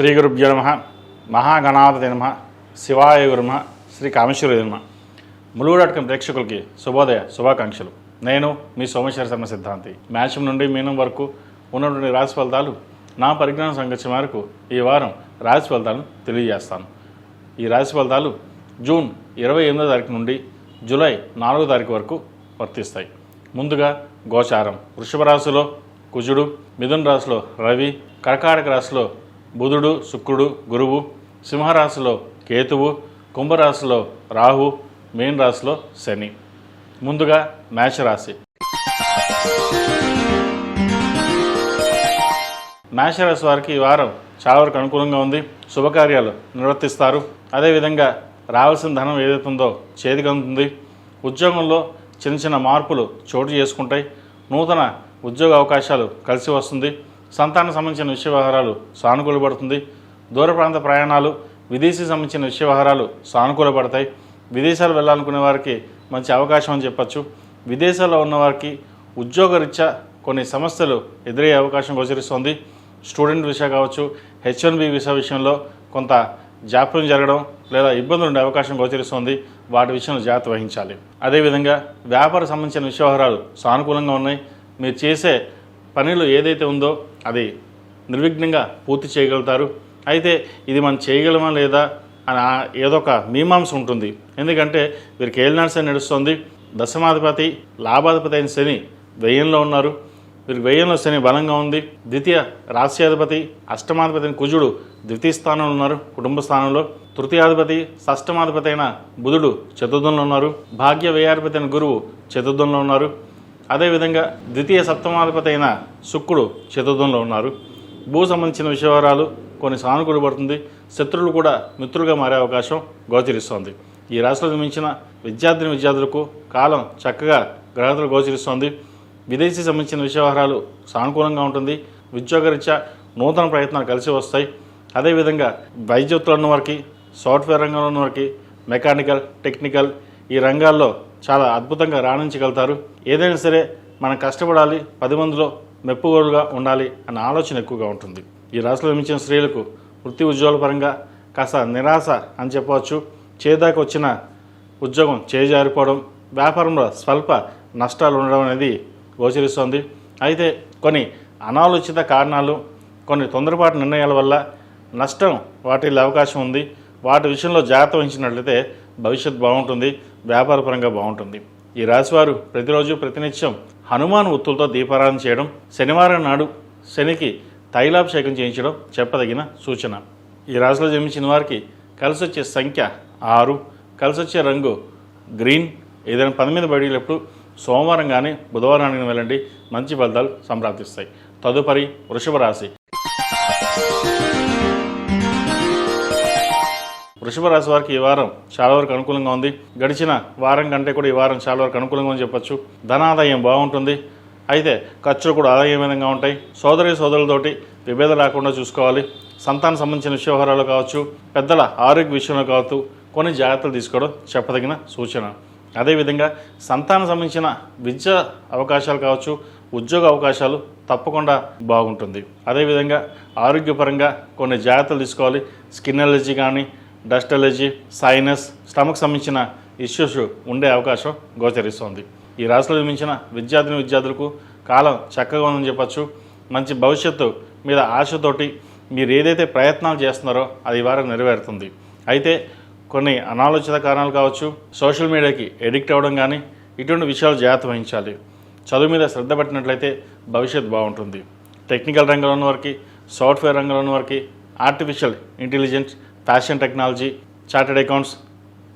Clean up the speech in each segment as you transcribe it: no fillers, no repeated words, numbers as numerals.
శ్రీ గురుభ్యో నమః. మహాగణాధిపతయే నమః. శివాయ గురు నమః. శ్రీ కామేశ్వరాయ నమః. ములుగు.com ప్రేక్షకులకి శుభోదయ శుభాకాంక్షలు. నేను మీ సోమేశ్వర శర్మ సిద్ధాంతి. మేషం నుండి మీనం వరకు ఉన్నటువంటి రాశి ఫలితాలు నా పరిజ్ఞానం సంగతి మేరకు ఈ వారం రాశి ఫలితాలను తెలియజేస్తాను. ఈ రాశి ఫలితాలు జూన్ 28వ తారీఖు నుండి జూలై 4వ తారీఖు వరకు వర్తిస్తాయి. ముందుగా గోచారం. వృషభ రాశిలో కుజుడు, మిథున రాశిలో రవి, కర్కాటక రాశిలో బుధుడు, శుక్రుడు, గురువు, సింహరాశిలో కేతువు, కుంభరాశిలో రాహు, మీన రాశిలో శని. ముందుగా మేషరాశి. మేషరాశి వారికి ఈ వారం చాలా వరకు అనుకూలంగా ఉంది. శుభకార్యాలు నిర్వర్తిస్తారు. అదేవిధంగా రావాల్సిన ధనం ఏదైతుందో చేతికి అందుతుంది. ఉద్యోగంలో చిన్న చిన్న మార్పులు చోటు చేసుకుంటాయి. నూతన ఉద్యోగ అవకాశాలు కలిసి వస్తుంది. సంతానం సంబంధించిన విషయ వ్యవహారాలు సానుకూలపడుతుంది. దూర ప్రాంత ప్రయాణాలు, విదేశీ సంబంధించిన విషయ వ్యవహారాలు సానుకూలపడతాయి. విదేశాలు వెళ్ళాలనుకునే వారికి మంచి అవకాశం అని చెప్పచ్చు. విదేశాల్లో ఉన్నవారికి ఉద్యోగరీత్యా కొన్ని సమస్యలు ఎదురయ్యే అవకాశం గోచరిస్తుంది. స్టూడెంట్ వీసా కావచ్చు, H1B వీసా విషయంలో కొంత జాప్యం జరగడం లేదా ఇబ్బందులు ఉండే అవకాశం గోచరిస్తుంది. వాటి విషయంలో జాగ్రత్త వహించాలి. అదేవిధంగా వ్యాపార సంబంధించిన విషయ వ్యవహారాలు సానుకూలంగా ఉన్నాయి. మీరు చేసే పనిలో ఏదైతే ఉందో అది నిర్విఘ్నంగా పూర్తి చేయగలుగుతారు. అయితే ఇది మనం చేయగలమా లేదా అని ఏదో ఒక మీమాంస ఉంటుంది. ఎందుకంటే వీరికి ఏలినాడు శని నడుస్తుంది. దశమాధిపతి, లాభాధిపతి అయిన శని వ్యయంలో ఉన్నారు. వీరికి వ్యయంలో శని బలంగా ఉంది. ద్వితీయ రాశ్యాధిపతి, అష్టమాధిపతి అయిన కుజుడు ద్వితీయ స్థానంలో ఉన్నారు, కుటుంబ స్థానంలో. తృతీయాధిపతి, షష్టమాధిపతి అయిన బుధుడు చతుర్థంలో ఉన్నారు. భాగ్య వ్యయాధిపతి అయిన గురువు చతుర్థంలో ఉన్నారు. అదేవిధంగా ద్వితీయ సప్తమాధిపతి అయిన శుక్రుడు చతుర్థంలో ఉన్నారు. భూ సంబంధించిన విషయవరాలు కొన్ని సానుకూలపడుతుంది. శత్రువులు కూడా మిత్రులుగా మారే అవకాశం గోచరిస్తోంది. ఈ రాశిలో జన్మించిన విద్యార్థులకు కాలం చక్కగా గ్రహతులు గోచరిస్తోంది. విదేశీ సంబంధించిన విషయవహారాలు సానుకూలంగా ఉంటుంది. ఉద్యోగరీత్యా నూతన ప్రయత్నాలు కలిసి వస్తాయి. అదేవిధంగా వైద్యులు ఉన్నవారికి, సాఫ్ట్వేర్ రంగంలో ఉన్నవారికి, మెకానికల్, టెక్నికల్ ఈ రంగాల్లో చాలా అద్భుతంగా రాణించగలుగుతారు. ఏదైనా సరే మనం కష్టపడాలి, 10 మందిలో మెప్పుగోలుగా ఉండాలి అన్న ఆలోచన ఎక్కువగా ఉంటుంది. ఈ రాశిలో జన్మించిన స్త్రీలకు వృత్తి ఉద్యోగాల పరంగా కాస్త నిరాశ అని చెప్పవచ్చు. చేదాకా వచ్చిన ఉద్యోగం చేజారిపోవడం, వ్యాపారంలో స్వల్ప నష్టాలు ఉండడం అనేది గోచరిస్తోంది. అయితే కొన్ని అనాలోచిత కారణాలు, కొన్ని తొందరపాటు నిర్ణయాల వల్ల నష్టం వాటిల్లే అవకాశం ఉంది. వాటి విషయంలో జాగ్రత్త వహించినట్లయితే భవిష్యత్ బాగుంటుంది, వ్యాపారపరంగా బాగుంటుంది. ఈ రాశివారు ప్రతిరోజు ప్రతినిత్యం హనుమాన్ ఒత్తులతో దీపారాధన చేయడం, శనివారం నాడు శనికి తైలాభిషేకం చేయించడం చెప్పదగిన సూచన. ఈ రాశిలో జన్మించిన వారికి కలిసి వచ్చే సంఖ్య 6, కలిసి వచ్చే రంగు గ్రీన్. ఏదైనా పని మీద బయలుప్పుడు సోమవారం కానీ బుధవారం కానీ వెళ్ళండి, మంచి ఫలితాలు సంప్రాప్తిస్తాయి. తదుపరి వృషభ రాశి. వృషభ రాశి వారికి ఈ వారం చాలా వరకు అనుకూలంగా ఉంది. గడిచిన వారం కంటే కూడా ఈ వారం చాలా వరకు అనుకూలంగా అని చెప్పచ్చు. ధనాదాయం బాగుంటుంది. అయితే ఖర్చులు కూడా ఆదాయం విధంగా ఉంటాయి. సోదరులతోటి విభేదం రాకుండా చూసుకోవాలి. సంతానం సంబంధించిన వ్యవహారాలు కావచ్చు, పెద్దల ఆరోగ్య విషయంలో కావచ్చు కొన్ని జాగ్రత్తలు తీసుకోవడం చెప్పదగిన సూచన. అదేవిధంగా సంతానం సంబంధించిన విద్యా అవకాశాలు కావచ్చు, ఉద్యోగ అవకాశాలు తప్పకుండా బాగుంటుంది. అదేవిధంగా ఆరోగ్యపరంగా కొన్ని జాగ్రత్తలు తీసుకోవాలి. స్కిన్ ఎలర్జీ కానీ, డస్ట్ ఎలర్జీ, సైనస్, స్టమక్ సంబంధించిన ఇష్యూస్ ఉండే అవకాశం గోచరిస్తోంది. ఈ రాశిలో జన్మించిన విద్యార్థులకు కాలం చక్కగా ఉందని చెప్పచ్చు. మంచి భవిష్యత్తు మీద ఆశతోటి మీరు ఏదైతే ప్రయత్నాలు చేస్తున్నారో అది ఈ వారం నెరవేరుతుంది. అయితే కొన్ని అనాలోచిత కారణాలు కావచ్చు, సోషల్ మీడియాకి ఎడిక్ట్ అవ్వడం కానీ ఇటువంటి విషయాలు జాగ్రత్త వహించాలి. చదువు మీద శ్రద్ధ పెట్టినట్లయితే భవిష్యత్తు బాగుంటుంది. టెక్నికల్ రంగంలో ఉన్న వారికి, సాఫ్ట్వేర్ రంగంలో ఉన్న వారికి, artificial intelligence, fashion technology, chartered accounts,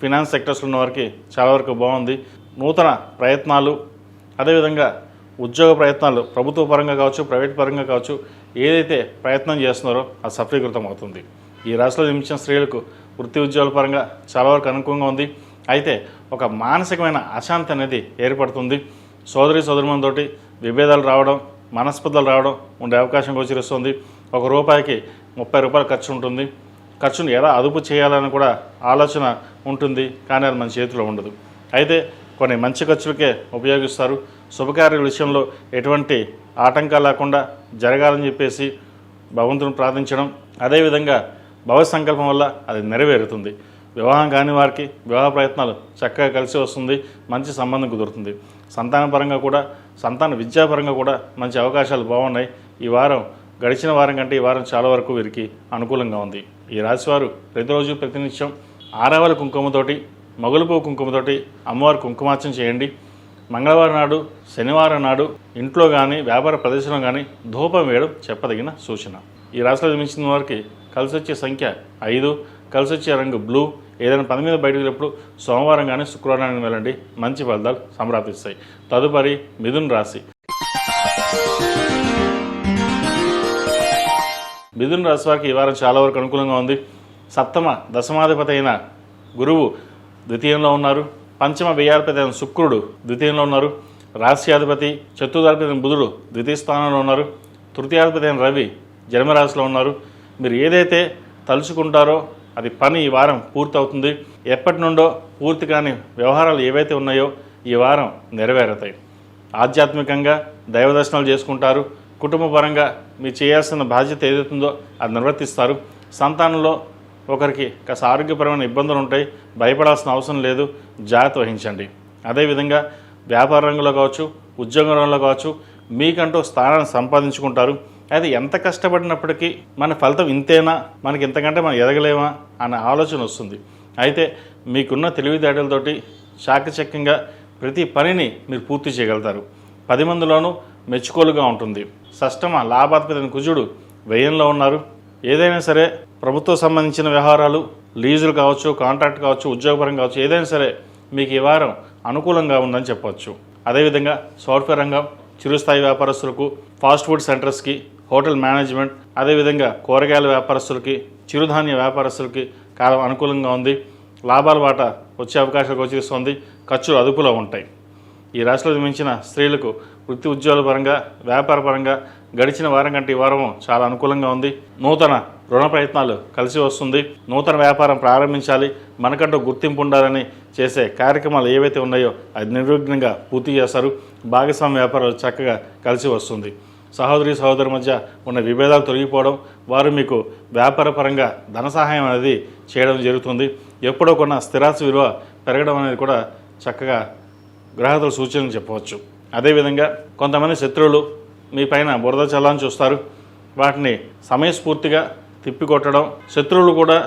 finance సెక్టర్స్లో ఉన్న వారికి చాలా వరకు బాగుంది. నూతన ప్రయత్నాలు, అదేవిధంగా ఉద్యోగ ప్రయత్నాలు ప్రభుత్వ పరంగా కావచ్చు, ప్రైవేట్ పరంగా కావచ్చు, ఏదైతే ప్రయత్నం చేస్తున్నారో అది సఫలీకృతం అవుతుంది. ఈ రాశిలో జన్మించిన స్త్రీలకు వృత్తి ఉద్యోగాల పరంగా చాలా వరకు అనుకూలంగా ఉంది. అయితే ఒక మానసికమైన అశాంతి అనేది ఏర్పడుతుంది. సోదరులతోటి విభేదాలు రావడం, మనస్పర్ధలు రావడం ఉండే అవకాశం గోచరిస్తుంది. ₹1కి ₹30 ఖర్చు ఉంటుంది. ఖర్చును ఎలా అదుపు చేయాలని కూడా ఆలోచన ఉంటుంది, కానీ అది మన చేతిలో ఉండదు. అయితే కొన్ని మంచి ఖర్చులకే ఉపయోగిస్తారు. శుభకార్యాల విషయంలో ఎటువంటి ఆటంకాలు లేకుండా జరగాలని చెప్పేసి భగవంతుని ప్రార్థించడం, అదేవిధంగా భగవత్ సంకల్పం వల్ల అది నెరవేరుతుంది. వివాహం కాని వారికి వివాహ ప్రయత్నాలు చక్కగా కలిసి వస్తుంది, మంచి సంబంధం కుదురుతుంది. సంతానపరంగా కూడా, సంతాన విద్యాపరంగా కూడా మంచి అవకాశాలు బాగున్నాయి. ఈ వారం గడిచిన వారం కంటే ఈ వారం చాలా వరకు వీరికి అనుకూలంగా ఉంది. ఈ రాశివారు ప్రతిరోజు ప్రతినిత్యం ఆరావల కుంకుమతోటి, మొగలుపువ్వు కుంకుమతోటి అమ్మవారి కుంకుమార్చన చేయండి. మంగళవారం నాడు, శనివారం నాడు ఇంట్లో కానీ వ్యాపార ప్రదేశంలో కానీ ధూపం వేయడం చెప్పదగిన సూచన. ఈ రాశిలో జన్మించిన వారికి కలిసి వచ్చే సంఖ్య 5, కలిసి వచ్చే రంగు బ్లూ. ఏదైనా పని మీద బయటకు వెళ్ళినప్పుడు సోమవారం కానీ శుక్రవారం వెళ్ళండి, మంచి ఫలితాలు సంప్రాప్తిస్తాయి. తదుపరి మిథున రాశి. మిథున రాశి వారికి ఈ వారం చాలా వరకు అనుకూలంగా ఉంది. సప్తమ దశమాధిపతి అయిన గురువు ద్వితీయంలో ఉన్నారు. పంచమ వ్యయాధిపతి అయిన శుక్రుడు ద్వితీయంలో ఉన్నారు. రాశ్యాధిపతి చతుర్థాధిపతి అయిన బుధుడు ద్వితీయ స్థానంలో ఉన్నారు. తృతీయాధిపతి అయిన రవి జన్మరాశిలో ఉన్నారు. మీరు ఏదైతే తలుచుకుంటారో అది పని ఈ వారం పూర్తవుతుంది. ఎప్పటి నుండో పూర్తి కాని వ్యవహారాలు ఏవైతే ఉన్నాయో ఈ వారం నెరవేరుతాయి. ఆధ్యాత్మికంగా దైవ దర్శనాలు చేసుకుంటారు. కుటుంబ పరంగా మీరు చేయాల్సిన బాధ్యత ఏదైతుందో అది నిర్వర్తిస్తారు. సంతానంలో ఒకరికి కాస్త ఆరోగ్యపరమైన ఇబ్బందులు ఉంటాయి, భయపడాల్సిన అవసరం లేదు, జాగ్రత్త వహించండి. అదేవిధంగా వ్యాపార రంగంలో కావచ్చు, ఉద్యోగ రంగంలో కావచ్చు మీకంటూ స్థానాన్ని సంపాదించుకుంటారు. అది ఎంత కష్టపడినప్పటికీ మన ఫలితం ఇంతేనా, మనకి ఇంతకంటే మనం ఎదగలేమా అనే ఆలోచన వస్తుంది. అయితే మీకున్న తెలివితేటలతోటి చాకచక్యంగా ప్రతి పనిని మీరు పూర్తి చేయగలుగుతారు. 10 మందిలోనూ మెచ్చుకోలుగా ఉంటుంది. షష్టమ లాభాధిపతి కుజుడు వ్యయంలో ఉన్నారు. ఏదైనా సరే ప్రభుత్వ సంబంధించిన వ్యవహారాలు, లీజులు కావచ్చు, కాంట్రాక్ట్ కావచ్చు, ఉద్యోగపరం కావచ్చు, ఏదైనా సరే మీకు ఈ వారం అనుకూలంగా ఉందని చెప్పవచ్చు. అదేవిధంగా సాఫ్ట్వేర్ రంగం, చిరుస్థాయి వ్యాపారస్తులకు, ఫాస్ట్ ఫుడ్ సెంటర్స్కి, హోటల్ మేనేజ్మెంట్, అదేవిధంగా కూరగాయల వ్యాపారస్తులకి, చిరుధాన్య వ్యాపారస్తులకి కాలం అనుకూలంగా ఉంది. లాభాల బాట వచ్చే అవకాశాలు గోచరిస్తుంది. ఖర్చులు అదుపులో ఉంటాయి. ఈ రాశిలో జన్మించిన స్త్రీలకు వృత్తి ఉద్యోగాల పరంగా, వ్యాపార పరంగా గడిచిన వారం కంటే ఈ వారం చాలా అనుకూలంగా ఉంది. నూతన రుణ ప్రయత్నాలు కలిసి వస్తుంది. నూతన వ్యాపారం ప్రారంభించాలి, మనకంటూ గుర్తింపు ఉండాలని చేసే కార్యక్రమాలు ఏవైతే ఉన్నాయో అది నిర్విఘ్నంగా పూర్తి చేస్తారు. భాగస్వామ్య వ్యాపారాలు చక్కగా కలిసి వస్తుంది. సహోదరి మధ్య ఉన్న విభేదాలు తొలగిపోవడం, వారు మీకు వ్యాపార పరంగా ధన సహాయం అనేది చేయడం జరుగుతుంది. ఎప్పుడో కొన్న స్థిరాస్తి విలువ పెరగడం అనేది కూడా చక్కగా గ్రహతుల సూచనలు చెప్పవచ్చు. అదేవిధంగా కొంతమంది శత్రువులు మీ పైన బురద చల్లాలని చూస్తారు. వాటిని సమయస్ఫూర్తిగా తిప్పికొట్టడం, శత్రువులు కూడా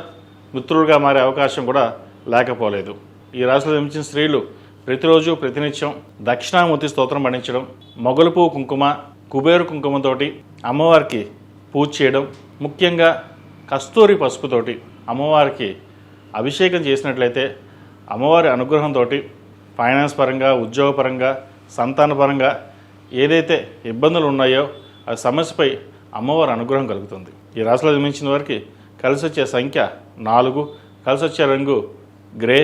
మిత్రులుగా మారే అవకాశం కూడా లేకపోలేదు. ఈ రాశిలో జన్మించిన స్త్రీలు ప్రతిరోజు ప్రతినిత్యం దక్షిణామూర్తి స్తోత్రం పఠించడం, మొగలుపువ్వు కుంకుమ, కుబేరు కుంకుమతోటి అమ్మవారికి పూజ చేయడం, ముఖ్యంగా కస్తూరి పసుపుతోటి అమ్మవారికి అభిషేకం చేసినట్లయితే అమ్మవారి అనుగ్రహంతో ఫైనాన్స్ పరంగా, ఉద్యోగపరంగా, సంతానపరంగా ఏదైతే ఇబ్బందులు ఉన్నాయో ఆ సమస్యపై అమ్మవారి అనుగ్రహం కలుగుతుంది. ఈ రాశిలో జన్మించిన వారికి కలిసి వచ్చే సంఖ్య 4, కలిసి వచ్చే రంగు గ్రే.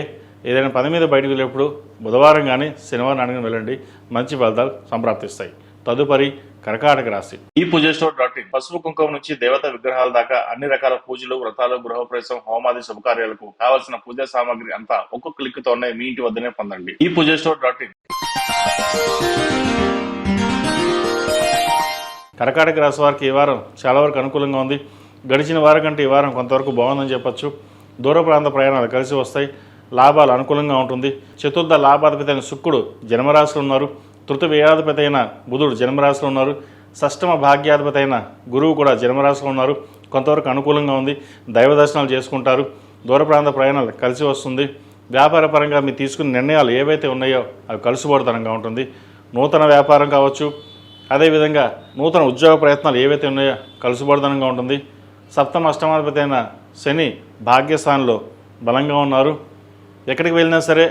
ఏదైనా పని మీద బయటకు వెళ్ళేప్పుడు బుధవారం కానీ శనివారం నాడు వెళ్ళండి, మంచి ఫలితాలు సంప్రాప్తిస్తాయి. తదుపరి కర్కాటక రాశి. ఈ పూజస్టోర్.in పసుపు కుంకుమ నుంచి దేవత విగ్రహాల దాకా అన్ని రకాల పూజలు, వ్రతాలు, గృహప్రవేశం, హోమాది శుభకార్యాలకు కావలసిన పూజా సామాగ్రి అంతా ఒక్కొక్క క్లిక్తోనే మీ ఇంటి వద్దనే పొందండి. ఈ పూజస్టోర్.in. కర్కాటక రాశి వారికి ఈ వారం చాలా వరకు అనుకూలంగా ఉంది. గడిచిన వారం కంటే ఈ వారం కొంతవరకు బాగుందని చెప్పచ్చు. దూర ప్రాంత ప్రయాణాలు కలిసి వస్తాయి. లాభాలు అనుకూలంగా ఉంటుంది. చతుర్థ లాభాధిపతి అయిన శుక్రుడు జన్మరాశిలో ఉన్నారు. తృతీయ వ్యయాధిపతి అయిన బుధుడు జన్మరాశిలో ఉన్నారు. షష్టమ భాగ్యాధిపతి అయిన గురువు కూడా జన్మరాశిలో ఉన్నారు. కొంతవరకు అనుకూలంగా ఉంది. దైవ దర్శనాలు చేసుకుంటారు. దూర ప్రాంత ప్రయాణాలు కలిసి వస్తుంది. వ్యాపార పరంగా మీరు తీసుకున్న నిర్ణయాలు ఏవైతే ఉన్నాయో అవి కలుసుబోడుతనంగా ఉంటుంది. నూతన వ్యాపారం కావచ్చు, అదేవిధంగా నూతన ఉద్యోగ ప్రయత్నాలు ఏవైతే ఉన్నాయో కలుసుబోడుతనంగా ఉంటుంది. సప్తమ అష్టమాధిపతి అయిన శని భాగ్యస్థానంలో బలంగా ఉన్నారు. ఎక్కడికి వెళ్ళినా సరే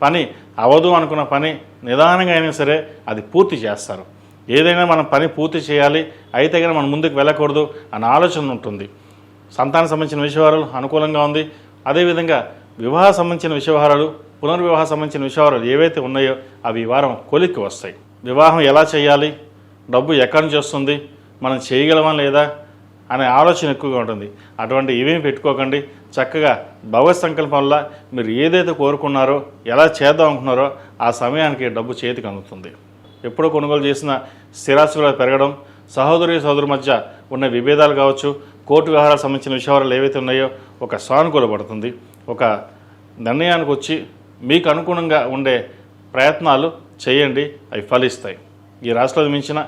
పని అవదు అనుకున్న పని నిదానంగా అయినా సరే అది పూర్తి చేస్తారు. ఏదైనా మనం పని పూర్తి చేయాలి, అయితే కానీ మనం ముందుకు వెళ్ళకూడదు అన్న ఆలోచన ఉంటుంది. సంతానం సంబంధించిన విషయాలు అనుకూలంగా ఉంది. అదేవిధంగా వివాహ సంబంధించిన విషయాలు, పునర్వివాహ సంబంధించిన విషయాలు ఏవైతే ఉన్నాయో అవి ఈ వారం కొలిక్కి వస్తాయి. వివాహం ఎలా చేయాలి, డబ్బు ఎక్కడి నుంచి వస్తుంది, మనం చేయగలమా లేదా అనే ఆలోచన ఎక్కువగా ఉంటుంది. అటువంటి ఇవేమి పెట్టుకోకండి. చక్కగా భగవత్ సంకల్పం వల్ల మీరు ఏదైతే కోరుకున్నారో, ఎలా చేద్దాం అనుకున్నారో ఆ సమయానికి డబ్బు చేతికి అందుతుంది. ఎప్పుడో కొనుగోలు చేసిన స్థిరాస్తులు పెరగడం, సహోదరి సోదరు మధ్య ఉన్న విభేదాలు కావచ్చు, కోర్టు వ్యవహారాలకు సంబంధించిన విషయాలు ఏవైతే ఉన్నాయో ఒక సానుకూలపడుతుంది. ఒక నిర్ణయానికి వచ్చి మీకు అనుగుణంగా ఉండే ప్రయత్నాలు చేయండి, అవి ఫలిస్తాయి. ఈ రాష్ట్రంలో మించిన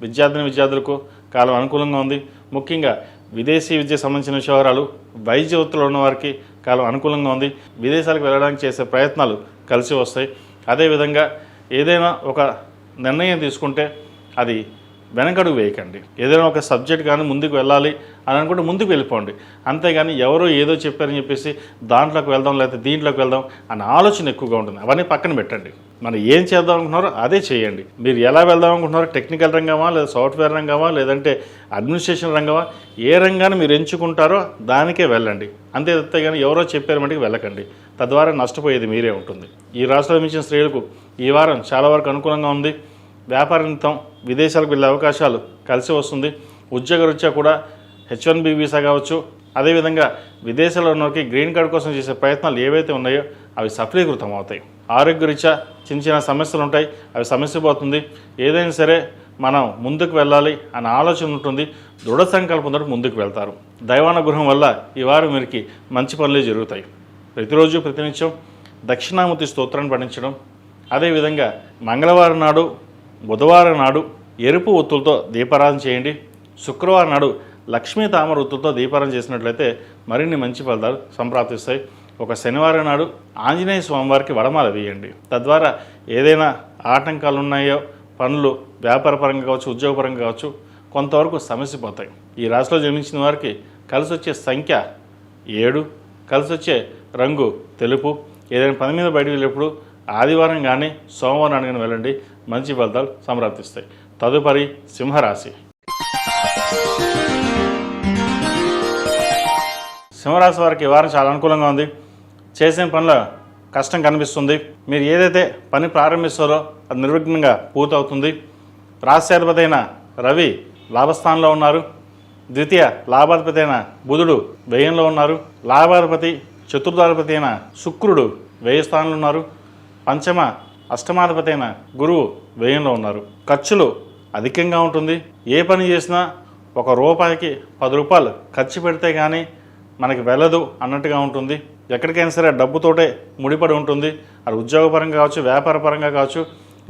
విద్యార్థులకు కాలం అనుకూలంగా ఉంది. ముఖ్యంగా విదేశీ విద్యకు సంబంధించిన విషయాలు, వైద్య వృత్తిలో ఉన్న వారికి కాలం అనుకూలంగా ఉంది. విదేశాలకు వెళ్ళడానికి చేసే ప్రయత్నాలు కలిసి వస్తాయి. అదేవిధంగా ఏదైనా ఒక నిర్ణయం తీసుకుంటే అది వెనకడుగు వేయకండి. ఏదైనా ఒక సబ్జెక్ట్ కానీ ముందుకు వెళ్ళాలి అని అనుకుంటే ముందుకు వెళ్ళిపోండి. అంతేగాని ఎవరో ఏదో చెప్పారని చెప్పేసి దాంట్లోకి వెళ్దాం లేకపోతే దీంట్లోకి వెళ్దాం అన్న ఆలోచన ఎక్కువగా ఉంటుంది. అవన్నీ పక్కన పెట్టండి. మనం ఏం చేద్దాం అనుకుంటున్నారో అదే చేయండి. మీరు ఎలా వెళ్దాం అనుకుంటున్నారో, టెక్నికల్ రంగమా లేదా సాఫ్ట్వేర్ రంగమా లేదంటే అడ్మినిస్ట్రేషన్ రంగమా, ఏ రంగాన్ని మీరు ఎంచుకుంటారో దానికే వెళ్ళండి. అంతే కానీ ఎవరో చెప్పారు మటుకు వెళ్ళకండి. తద్వారా నష్టపోయేది మీరే ఉంటుంది. ఈ రాష్ట్రంలో మించిన స్త్రీలకు ఈ వారం చాలా వరకు అనుకూలంగా ఉంది. వ్యాపార నిమిత్తం విదేశాలకు వెళ్ళే అవకాశాలు కలిసి వస్తుంది. ఉద్యోగరీత్యా కూడా H1B వీసా కావచ్చు, అదేవిధంగా విదేశాల్లో ఉన్నవారికి గ్రీన్ కార్డ్ కోసం చేసే ప్రయత్నాలు ఏవైతే ఉన్నాయో అవి సఫలీకృతం అవుతాయి. ఆరోగ్యరీత్యా చిన్న సమస్యలు ఉంటాయి, అవి సమస్య పోతుంది. ఏదైనా సరే మనం ముందుకు వెళ్ళాలి అన్న ఆలోచన ఉంటుంది. దృఢ సంకల్పంతో ముందుకు వెళ్తారు. దైవానుగ్రహం వల్ల ఈ వారం వీరికి మంచి పనులే జరుగుతాయి. ప్రతిరోజు ప్రతినిత్యం దక్షిణామూర్తి స్తోత్రాన్ని పఠించడం, అదేవిధంగా మంగళవారం నాడు, బుధవారం నాడు ఎరుపు ఒత్తులతో దీపారాధన చేయండి. శుక్రవారం నాడు లక్ష్మీ తామర ఒత్తులతో దీపారాధన చేసినట్లయితే మరిన్ని మంచి ఫలితాలు సంప్రాప్తిస్తాయి. ఒక శనివారం నాడు ఆంజనేయ స్వామివారికి వడమాల వేయండి. తద్వారా ఏదైనా ఆటంకాలు ఉన్నాయో పనులు వ్యాపారపరంగా కావచ్చు, ఉద్యోగపరంగా కావచ్చు, కొంతవరకు సమస్యపోతాయి. ఈ రాశిలో జన్మించిన వారికి కలిసి వచ్చే సంఖ్య 7, కలిసి వచ్చే రంగు తెలుపు. ఏదైనా పని మీద బయటకు వెళ్ళేప్పుడు ఆదివారం కానీ సోమవారం కానీ వెళ్ళండి, మంచి ఫలితాలు సంప్రాప్తిస్తాయి. తదుపరి సింహరాశి. సింహరాశి వారికి ఈ వారం చాలా అనుకూలంగా ఉంది. చేసిన పనిలో కష్టం కనిపిస్తుంది. మీరు ఏదైతే పని ప్రారంభిస్తారో అది నిర్విఘ్నంగా పూర్తవుతుంది. రాశ్యాధిపతి అయిన రవి లాభస్థానంలో ఉన్నారు. ద్వితీయ లాభాధిపతి అయిన బుధుడు వ్యయంలో ఉన్నారు. లాభాధిపతి చతుర్థాధిపతి అయిన శుక్రుడు వ్యయ స్థానంలో ఉన్నారు. పంచమ అష్టమాధిపతి అయిన గురువు వ్యయంలో ఉన్నారు. ఖర్చులు అధికంగా ఉంటుంది. ఏ పని చేసినా ₹1కి 10 రూపాయలు ఖర్చు పెడితే కానీ మనకి వెళ్ళదు అన్నట్టుగా ఉంటుంది. ఎక్కడికైనా సరే డబ్బుతోటే ముడిపడి ఉంటుంది. అది ఉద్యోగపరంగా కావచ్చు, వ్యాపారపరంగా కావచ్చు.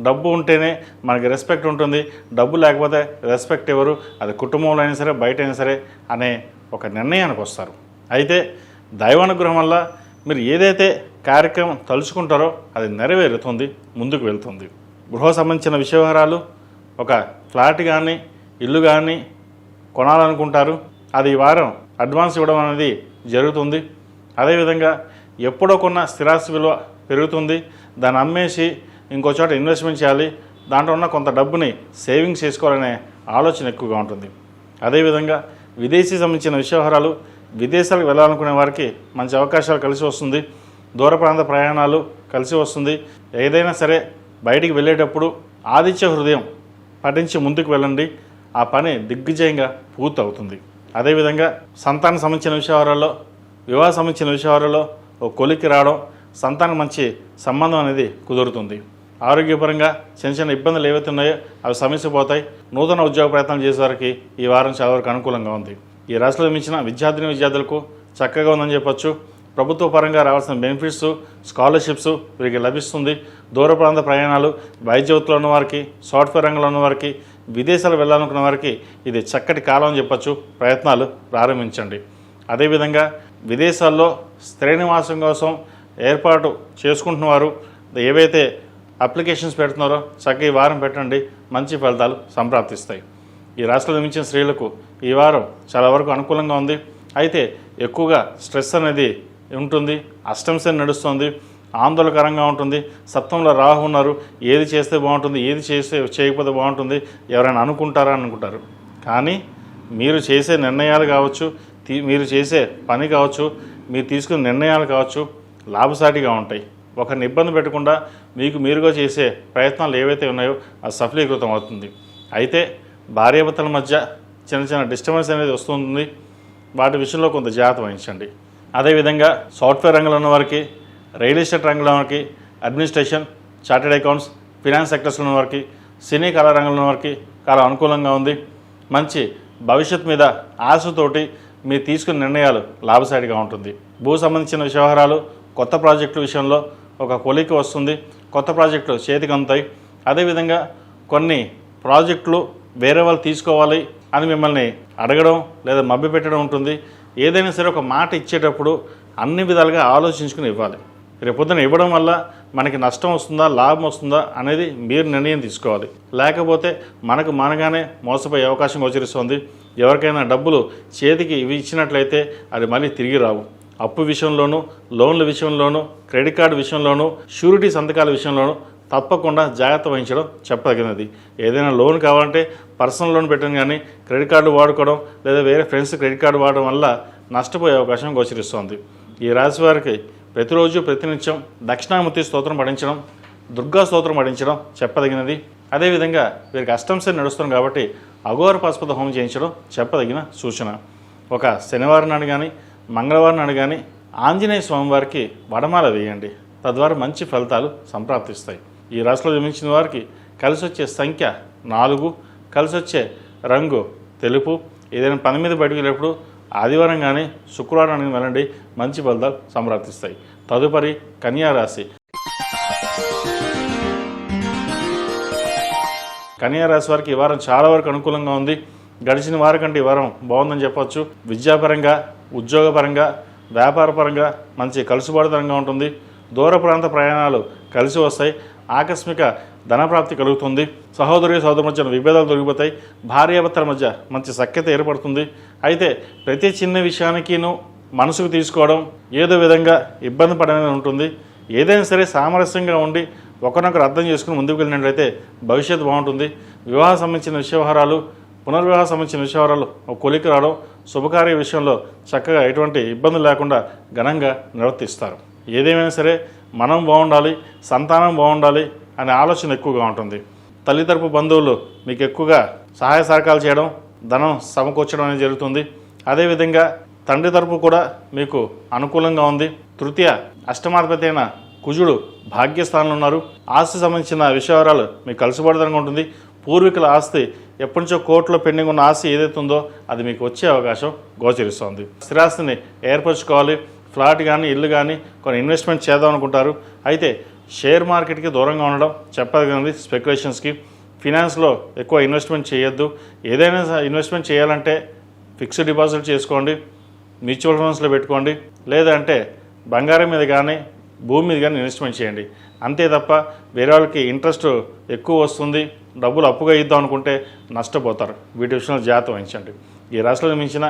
డబ్బు ఉంటేనే మనకి రెస్పెక్ట్ ఉంటుంది. డబ్బు లేకపోతే రెస్పెక్ట్ ఎవరు, అది కుటుంబంలో అయినా సరే బయట అయినా సరే అనే ఒక నిర్ణయానికి వస్తారు. అయితే దైవానుగ్రహం వల్ల మీరు ఏదైతే కార్యక్రమం తలుచుకుంటారో అది నెరవేరుతుంది, ముందుకు వెళ్తుంది. గృహ సంబంధించిన విషయవహారాలు, ఒక ఫ్లాట్ కానీ ఇల్లు కానీ కొనాలనుకుంటారు. అది ఈ వారం అడ్వాన్స్ ఇవ్వడం అనేది జరుగుతుంది. అదేవిధంగా ఎప్పుడో కొన్న స్థిరాస్తి విలువ పెరుగుతుంది. దాన్ని అమ్మేసి ఇంకో చోట ఇన్వెస్ట్మెంట్ చేయాలి, దాంట్లో ఉన్న కొంత డబ్బుని సేవింగ్స్ చేసుకోవాలనే ఆలోచన ఎక్కువగా ఉంటుంది. అదేవిధంగా విదేశీ సంబంధించిన విషయవహారాలు, విదేశాలకు వెళ్ళాలనుకునే వారికి మంచి అవకాశాలు కలిసి వస్తుంది. దూర ప్రాంత ప్రయాణాలు కలిసి వస్తుంది. ఏదైనా సరే బయటికి వెళ్ళేటప్పుడు ఆదిత్య హృదయం పఠించి ముందుకు వెళ్ళండి. ఆ పని దిగ్విజయంగా పూర్తవుతుంది. అదేవిధంగా సంతానం సంబంధించిన విషయాలలో, వివాహ సంబంధించిన విషయాలలో ఒక కొలిక్కి రావడం, సంతానం మంచి సంబంధం అనేది కుదురుతుంది. ఆరోగ్యపరంగా చిన్న ఇబ్బందులు ఏవైతే ఉన్నాయో అవి సమస్యపోతాయి. నూతన ఉద్యోగ ప్రయత్నాలు చేసేవారికి ఈ వారం చాలా వరకు అనుకూలంగా ఉంది. ఈ రాశిలో మించిన విద్యార్థులకు చక్కగా ఉందని చెప్పొచ్చు. ప్రభుత్వ పరంగా రావాల్సిన బెనిఫిట్స్, స్కాలర్షిప్స్ వీరికి లభిస్తుంది. దూర ప్రాంత ప్రయాణాలు, వైద్య వృత్తిలో ఉన్నవారికి, సాఫ్ట్వేర్ రంగంలో ఉన్నవారికి, విదేశాలు వెళ్ళాలనుకున్న వారికి ఇది చక్కటి కాలం అని చెప్పచ్చు. ప్రయత్నాలు ప్రారంభించండి. అదేవిధంగా విదేశాల్లో స్థిర నివాసం కోసం ఏర్పాటు చేసుకుంటున్నవారు ఏవైతే అప్లికేషన్స్ పెడుతున్నారో చక్కగా ఈ వారం పెట్టండి, మంచి ఫలితాలు సంప్రాప్తిస్తాయి. ఈ రాష్ట్రంలో నిర్మించిన స్త్రీలకు ఈ వారం చాలా వరకు అనుకూలంగా ఉంది. అయితే ఎక్కువగా స్ట్రెస్ అనేది ఉంటుంది. అష్టంశని నడుస్తుంది, ఆందోళనకరంగా ఉంటుంది. సప్తంలో రాహు ఉన్నారు. ఏది చేస్తే బాగుంటుంది, ఏది చేయకపోతే బాగుంటుంది, ఎవరైనా అనుకుంటారు. కానీ మీరు చేసే నిర్ణయాలు కావచ్చు, మీరు చేసే పని కావచ్చు, మీరు తీసుకునే నిర్ణయాలు కావచ్చు లాభసాటిగా ఉంటాయి. ఒకరిని ఇబ్బంది పెట్టకుండా మీరుగా చేసే ప్రయత్నాలు ఏవైతే ఉన్నాయో అది సఫలీకృతం అవుతుంది. అయితే భార్యాభర్తల మధ్య చిన్న డిస్టర్బెన్స్ అనేది వస్తుంది. వాటి విషయంలో కొంత జాగ్రత్త వహించండి. అదేవిధంగా సాఫ్ట్వేర్ రంగంలో ఉన్న వారికి, రియల్ ఎస్టేట్ రంగంలో వారికి, అడ్మినిస్ట్రేషన్, చార్టెడ్ అకౌంట్స్, ఫినాన్స్ సెక్టర్స్లో ఉన్న వారికి, సినీ కళా రంగంలో ఉన్న వారికి చాలా అనుకూలంగా ఉంది. మంచి భవిష్యత్ మీద ఆశతోటి మీరు తీసుకునే నిర్ణయాలు లాభసాటిగా ఉంటుంది. భూ సంబంధించిన వ్యవహారాలు, కొత్త ప్రాజెక్టుల విషయంలో ఒక కొలిక వస్తుంది. కొత్త ప్రాజెక్టులు చేతికి అందుతాయి. అదేవిధంగా కొన్ని ప్రాజెక్టులు వేరే వాళ్ళు తీసుకోవాలి అని మిమ్మల్ని అడగడం లేదా మభ్యపెట్టడం ఉంటుంది. ఏదైనా సరే ఒక మాట ఇచ్చేటప్పుడు అన్ని విధాలుగా ఆలోచించుకుని ఇవ్వాలి. రేపొద్దున ఇవ్వడం వల్ల మనకి నష్టం వస్తుందా, లాభం వస్తుందా అనేది మీరు నిర్ణయం తీసుకోవాలి. లేకపోతే మనగానే మోసపోయే అవకాశం గోచరిస్తుంది. ఎవరికైనా డబ్బులు చేతికి ఇవి ఇచ్చినట్లయితే అది మళ్ళీ తిరిగి రావు. అప్పు విషయంలోనూ, లోన్ల విషయంలోనూ, క్రెడిట్ కార్డు విషయంలోనూ, షూరిటీ సంతకాల విషయంలోనూ తప్పకుండా జాగ్రత్త వహించడం చెప్పదగినది. ఏదైనా లోన్ కావాలంటే పర్సనల్ లోన్ పెట్టడం కానీ, క్రెడిట్ కార్డు వాడుకోవడం లేదా వేరే ఫ్రెండ్స్ క్రెడిట్ కార్డు వాడడం వల్ల నష్టపోయే అవకాశం గోచరిస్తోంది. ఈ రాశి వారికి ప్రతిరోజు ప్రతినిత్యం దక్షిణామూర్తి స్తోత్రం పఠించడం, దుర్గా స్తోత్రం పఠించడం చెప్పదగినది. అదేవిధంగా వీరికి అష్టంశని నడుస్తుంది కాబట్టి అఘోర పాశుపత హోమం చేయించడం చెప్పదగిన సూచన. ఒక శనివారం నాడు కానీ, మంగళవారం నాడు కానీ ఆంజనేయ స్వామివారికి వడమాల వేయండి. తద్వారా మంచి ఫలితాలు సంప్రాప్తిస్తాయి. ఈ రాశిలో జన్మించిన వారికి కలిసి వచ్చే సంఖ్య 4, కలిసి వచ్చే రంగు తెలుపు. ఏదైనా పని మీద బయటకు వెళ్ళేప్పుడు ఆదివారం కానీ శుక్రవారం కానీ వెళ్ళండి, మంచి ఫలితాలు సంప్రాప్తిస్తాయి. తదుపరి కన్యా రాశి. కన్యా రాశి వారికి ఈ వారం చాలా వరకు అనుకూలంగా ఉంది. గడిచిన వారం కంటే ఈ వారం బాగుందని చెప్పొచ్చు. విద్యాపరంగా, ఉద్యోగపరంగా, వ్యాపారపరంగా మంచి కలుసుబాటుతనంగా ఉంటుంది. దూర ప్రాంత ప్రయాణాలు కలిసి వస్తాయి. ఆకస్మిక ధనప్రాప్తి కలుగుతుంది. సహోదరి సహోదరు మధ్య విభేదాలు తొలగిపోతాయి. భార్యాభర్తల మధ్య మంచి సఖ్యత ఏర్పడుతుంది. అయితే ప్రతి చిన్న విషయానికిను మనసుకు తీసుకోవడం, ఏదో విధంగా ఇబ్బంది పడఅనేది ఉంటుంది. ఏదైనా సరే సామరస్యంగా ఉండి ఒకరినొకరు అర్థం చేసుకుని ముందుకు వెళ్ళినట్లయితే భవిష్యత్తు బాగుంటుంది. వివాహం సంబంధించిన విషయవహారాలు, పునర్వివాహం సంబంధించిన విషయవహారాలు ఒక కొలికి రావడం, శుభకార్య విషయంలో చక్కగా ఎటువంటి ఇబ్బందులు లేకుండా ఘనంగా నిర్వర్తిస్తారు. ఏదేమైనా సరే మనం బాగుండాలి, సంతానం బాగుండాలి అనే ఆలోచన ఎక్కువగా ఉంటుంది. తల్లి తరపు బంధువులు మీకు ఎక్కువగా సహాయ సహకారాలు చేయడం, ధనం సమకూర్చడం అనేది జరుగుతుంది. అదేవిధంగా తండ్రి తరపు కూడా మీకు అనుకూలంగా ఉంది. తృతీయ అష్టమాధిపతి అయిన కుజుడు భాగ్యస్థానంలో ఉన్నారు. ఆస్తి సంబంధించిన విషయాలు మీకు కలుసుబడదనంగా ఉంటుంది. పూర్వీకుల ఆస్తి ఎప్పటి నుంచో కోర్టులో పెండింగ్ ఉన్న ఆస్తి ఏదైతే ఉందో అది మీకు వచ్చే అవకాశం గోచరిస్తోంది. స్థిరాస్తిని ఏర్పరచుకోవాలి. ఫ్లాట్ కానీ, ఇల్లు కానీ కొన్ని ఇన్వెస్ట్మెంట్ చేద్దాం అనుకుంటారు. అయితే షేర్ మార్కెట్కి దూరంగా ఉండడం చెప్పగలిగింది. స్పెక్యులేషన్స్కి, ఫినాన్స్లో ఎక్కువ ఇన్వెస్ట్మెంట్ చేయొద్దు. ఏదైనా ఇన్వెస్ట్మెంట్ చేయాలంటే ఫిక్స్డ్ డిపాజిట్ చేసుకోండి, మ్యూచువల్ ఫండ్స్లో పెట్టుకోండి, లేదంటే బంగారం మీద కానీ భూమి మీద కానీ ఇన్వెస్ట్మెంట్ చేయండి. అంతే తప్ప వేరే వాళ్ళకి ఇంట్రెస్ట్ ఎక్కువ వస్తుంది, డబ్బులు అప్పుగా ఇద్దాం అనుకుంటే నష్టపోతారు. వీటి విషయంలో జాగ్రత్త వహించండి. ఈ రాశిలో మించిన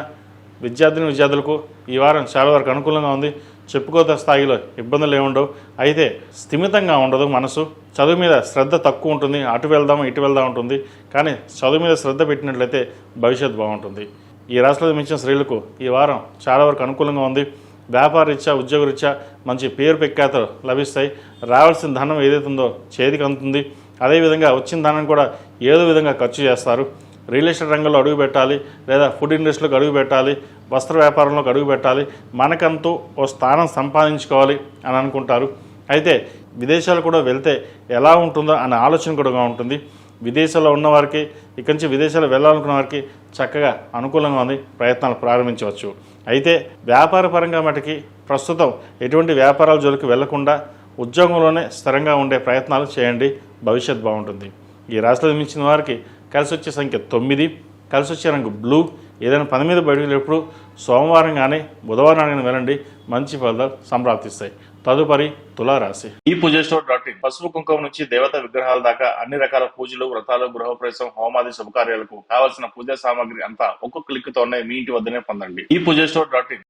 విద్యార్థులకు ఈ వారం చాలా వరకు అనుకూలంగా ఉంది. చెప్పుకోత స్థాయిలో ఇబ్బందులు ఏముండవు. అయితే స్థిమితంగా ఉండదు మనసు. చదువు మీద శ్రద్ధ తక్కువ ఉంటుంది. అటు వెళ్దాము ఇటు వెళ్దాం ఉంటుంది. కానీ చదువు మీద శ్రద్ధ పెట్టినట్లయితే భవిష్యత్తు బాగుంటుంది. ఈ రాశిలో మించిన స్త్రీలకు ఈ వారం చాలా వరకు అనుకూలంగా ఉంది. వ్యాపార రీత్యా, ఉద్యోగ రీత్యా మంచి పేరు ప్రఖ్యాతలు లభిస్తాయి. రావాల్సిన ధనం ఏదైతే ఉందో చేతికి అందుతుంది. అదేవిధంగా వచ్చిన ధనం కూడా ఏదో విధంగా ఖర్చు చేస్తారు. రియల్ ఎస్టేట్ రంగంలో అడుగు పెట్టాలి, లేదా ఫుడ్ ఇండస్ట్రీలోకి అడుగు పెట్టాలి, వస్త్ర వ్యాపారంలోకి అడుగు పెట్టాలి, మనకంటూ ఓ స్థానం సంపాదించుకోవాలి అని అనుకుంటారు. అయితే విదేశాలు కూడా వెళ్తే ఎలా ఉంటుందో అనే ఆలోచన కూడా ఉంటుంది. విదేశాల్లో ఉన్నవారికి, ఇక్కడి నుంచి విదేశాలు వెళ్ళాలనుకున్న వారికి చక్కగా అనుకూలంగా ఉంది. ప్రయత్నాలు ప్రారంభించవచ్చు. అయితే వ్యాపార పరంగా మటుకి ప్రస్తుతం ఎటువంటి వ్యాపారాల జోలికి వెళ్లకుండా ఉద్యోగంలోనే స్థిరంగా ఉండే ప్రయత్నాలు చేయండి. భవిష్యత్తు బాగుంటుంది. ఈ రాశిలో జన్మించిన వారికి కలిసి వచ్చే సంఖ్య 9, కలిసి వచ్చే రంగు బ్లూ. ఏదైనా పని మీద బయటకు వెళ్ళేప్పుడు సోమవారం కానీ బుధవారం కానీ వెళ్ళండి, మంచి ఫలితాలు సంప్రాప్తిస్తాయి. తదుపరి తులారాశి. ఈ పూజస్టోర్.in పసుపు కుంకుమ నుంచి దేవత విగ్రహాల దాకా అన్ని రకాల పూజలు, వ్రతాలు, గృహప్రవేశం, హోమాది శుభకార్యాలకు కావలసిన పూజా సామాగ్రి అంతా ఒక్క క్లిక్ తోనే మీ ఇంటి వద్దనే పొందండి. ఈ పూజస్టోర్.in.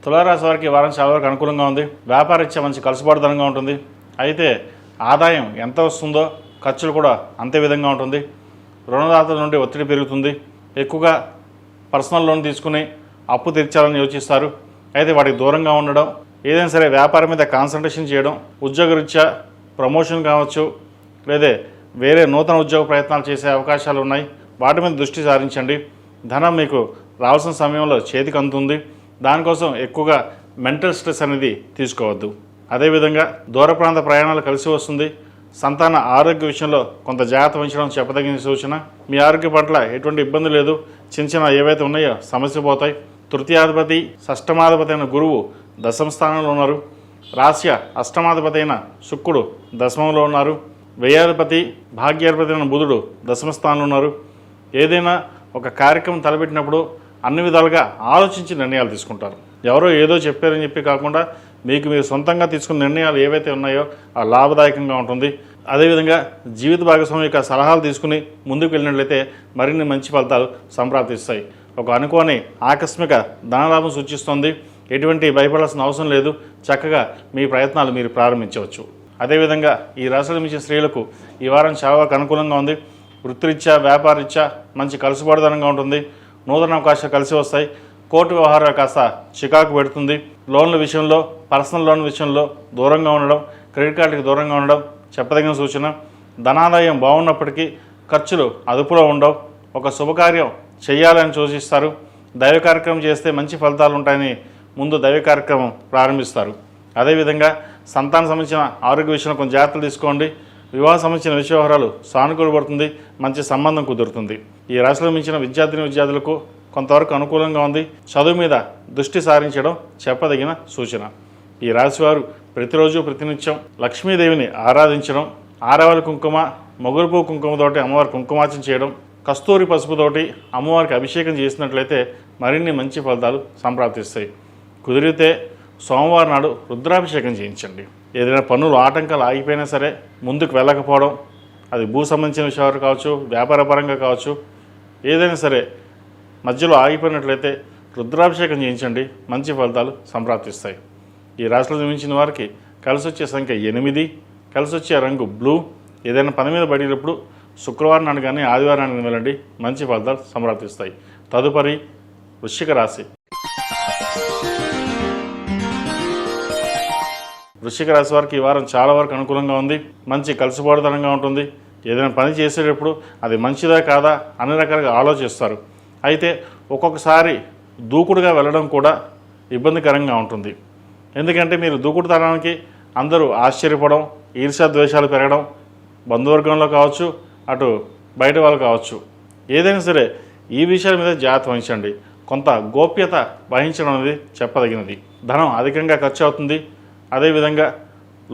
తులారాశి వారికి వారం చాలా వరకు అనుకూలంగా ఉంది. వ్యాపార రీత్యా మంచి కలుసుబాటుతనంగా ఉంటుంది. అయితే ఆదాయం ఎంత వస్తుందో ఖర్చులు కూడా అంతే విధంగా ఉంటుంది. రుణదాతల నుండి ఒత్తిడి పెరుగుతుంది. ఎక్కువగా పర్సనల్ లోన్ తీసుకుని అప్పు తీర్చాలని యోచిస్తారు. అయితే వాటికి దూరంగా ఉండడం, ఏదైనా సరే వ్యాపారం మీద కాన్సన్ట్రేషన్ చేయడం, ఉద్యోగరీత్యా ప్రమోషన్ కావచ్చు, లేదా వేరే నూతన ఉద్యోగ ప్రయత్నాలు చేసే అవకాశాలు ఉన్నాయి. వాటి మీద దృష్టి సారించండి. ధనం మీకు రావాల్సిన సమయంలో చేతికి అందుతుంది. దానికోసం ఎక్కువగా మెంటల్ స్ట్రెస్ అనేది తీసుకోవద్దు. అదేవిధంగా దూర ప్రాంత ప్రయాణాలు కలిసి వస్తుంది. సంతాన ఆరోగ్య విషయంలో కొంత జాగ్రత్త వహించడం చెప్పదగిన సూచన. మీ ఆరోగ్య పట్ల ఎటువంటి ఇబ్బంది లేదు. చిన్న చిన్న ఏవైతే ఉన్నాయో సమస్య పోతాయి. తృతీయాధిపతి షష్టమాధిపతి అయిన గురువు దశమ స్థానంలో ఉన్నారు. రాశ్య అష్టమాధిపతి అయిన శుక్రుడు దశమంలో ఉన్నారు. వ్యయాధిపతి భాగ్యాధిపతి అయిన బుధుడు దశమ స్థానంలో ఉన్నారు. ఏదైనా ఒక కార్యక్రమం తలపెట్టినప్పుడు అన్ని విధాలుగా ఆలోచించి నిర్ణయాలు తీసుకుంటారు. ఎవరో ఏదో చెప్పారని చెప్పి కాకుండా మీకు మీరు సొంతంగా తీసుకున్న నిర్ణయాలు ఏవైతే ఉన్నాయో ఆ లాభదాయకంగా ఉంటుంది. అదేవిధంగా జీవిత భాగస్వామి యొక్క సలహాలు తీసుకుని ముందుకు వెళ్ళినట్లయితే మరిన్ని మంచి ఫలితాలు సంప్రాప్తిస్తాయి. ఒక అనుకోని ఆకస్మిక ధనలాభం సూచిస్తుంది. ఎటువంటి భయపడాల్సిన అవసరం లేదు. చక్కగా మీ ప్రయత్నాలు మీరు ప్రారంభించవచ్చు. అదేవిధంగా ఈ రాశిలో మించిన స్త్రీలకు ఈ వారం చాలా అనుకూలంగా ఉంది. వృత్తిరీత్యా వ్యాపారరీత్యా మంచి కలుసుబాటుదనంగా ఉంటుంది. నూతన అవకాశాలు కలిసి వస్తాయి. కోర్టు వ్యవహారాలు కాస్త చికాకు పెడుతుంది. లోన్ల విషయంలో పర్సనల్ లోన్ విషయంలో దూరంగా ఉండడం, క్రెడిట్ కార్డుకి దూరంగా ఉండడం చెప్పదగిన సూచన. ధనాదాయం బాగున్నప్పటికీ ఖర్చులు అదుపులో ఉండవు. ఒక శుభకార్యం చేయాలని సూచిస్తారు. దైవ కార్యక్రమం చేస్తే మంచి ఫలితాలు ఉంటాయని ముందు దైవ కార్యక్రమం ప్రారంభిస్తారు. అదేవిధంగా సంతానం సంబంధించిన ఆరోగ్య విషయంలో కొంచెం జాగ్రత్తలు తీసుకోండి. వివాహం సంబంధించిన వ్యవహారాలు సానుకూలపడుతుంది. మంచి సంబంధం కుదురుతుంది. ఈ రాశిలో మించిన విద్యార్థులకు కొంతవరకు అనుకూలంగా ఉంది. చదువు మీద దృష్టి సారించడం చెప్పదగిన సూచన. ఈ రాశివారు ప్రతిరోజు ప్రతినిత్యం లక్ష్మీదేవిని ఆరాధించడం, ఆరవల కుంకుమ, మొగురుపు కుంకుమతోటి అమ్మవారి కుంకుమార్చన చేయడం, కస్తూరి పసుపుతోటి అమ్మవారికి అభిషేకం చేసినట్లయితే మరిన్ని మంచి ఫలితాలు సంప్రాప్తిస్తాయి. కుదిరితే సోమవారం నాడు రుద్రాభిషేకం చేయించండి. ఏదైనా పనులు ఆటంకాలు ఆగిపోయినా సరే ముందుకు వెళ్ళకపోవడం, అది భూ సంబంధించిన విషయాలు కావచ్చు, వ్యాపారపరంగా కావచ్చు, ఏదైనా సరే మధ్యలో ఆగిపోయినట్లయితే రుద్రాభిషేకం చేయించండి. మంచి ఫలితాలు సంప్రాప్తిస్తాయి. ఈ రాశిలో జన్మించిన వారికి కలిసి వచ్చే సంఖ్య 8, కలిసి వచ్చే రంగు బ్లూ. ఏదైనా పని మీద పడినప్పుడు శుక్రవారం నాడు కానీ ఆదివారానికి వెళ్ళండి. మంచి ఫలితాలు సంప్రాప్తిస్తాయి. తదుపరి వృశ్చిక రాశి. వృశ్చిక రాశి వారికి ఈ వారం చాలా వరకు అనుకూలంగా ఉంది. మంచి కలిసిపోవడంగా ఉంటుంది. ఏదైనా పని చేసేటప్పుడు అది మంచిదా కాదా అన్ని రకాలుగా ఆలోచిస్తారు. అయితే ఒక్కొక్కసారి దూకుడుగా వెళ్ళడం కూడా ఇబ్బందికరంగా ఉంటుంది. ఎందుకంటే మీరు దూకుడుతనానికి అందరూ ఆశ్చర్యపడడం, ఈర్ష్యాద్వేషాలు పెరగడం, బంధువర్గంలో కావచ్చు, అటు బయట వాళ్ళు కావచ్చు, ఏదైనా సరే ఈ విషయాల మీద జాగ్రత్త వహించండి. కొంత గోప్యత వహించడం అనేది చెప్పదగినది. ధనం అధికంగా ఖర్చు అవుతుంది. అదేవిధంగా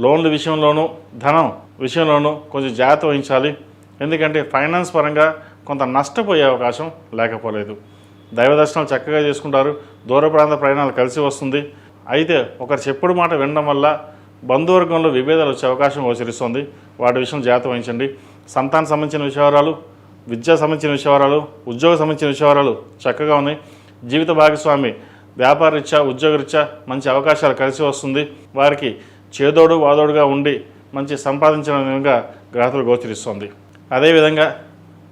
లోన్ల విషయంలోనూ ధనం విషయంలోనూ కొంచెం జాగ్రత్త వహించాలి. ఎందుకంటే ఫైనాన్స్ పరంగా కొంత నష్టపోయే అవకాశం లేకపోలేదు. దైవ దర్శనాలు చక్కగా చేసుకుంటారు. దూర ప్రాంత ప్రయాణాలు కలిసి వస్తుంది. అయితే ఒకరు చెప్పుడు మాట వినడం వల్ల బంధువర్గంలో విభేదాలు వచ్చే అవకాశం గోచరిస్తుంది. వాటి విషయం జాగ్రత్త వహించండి. సంతానం సంబంధించిన విషయాలు, విద్యా సంబంధించిన విషయాలు, ఉద్యోగ సంబంధించిన విషయాలు చక్కగా ఉన్నాయి. జీవిత భాగస్వామి వ్యాపారరీత్యా, ఉద్యోగరీత్యా మంచి అవకాశాలు కలిసి వస్తుంది. వారికి చేదోడు వాదోడుగా ఉండి మంచి సంపాదించిన విధంగా గ్రహతులు గోచరిస్తుంది. అదేవిధంగా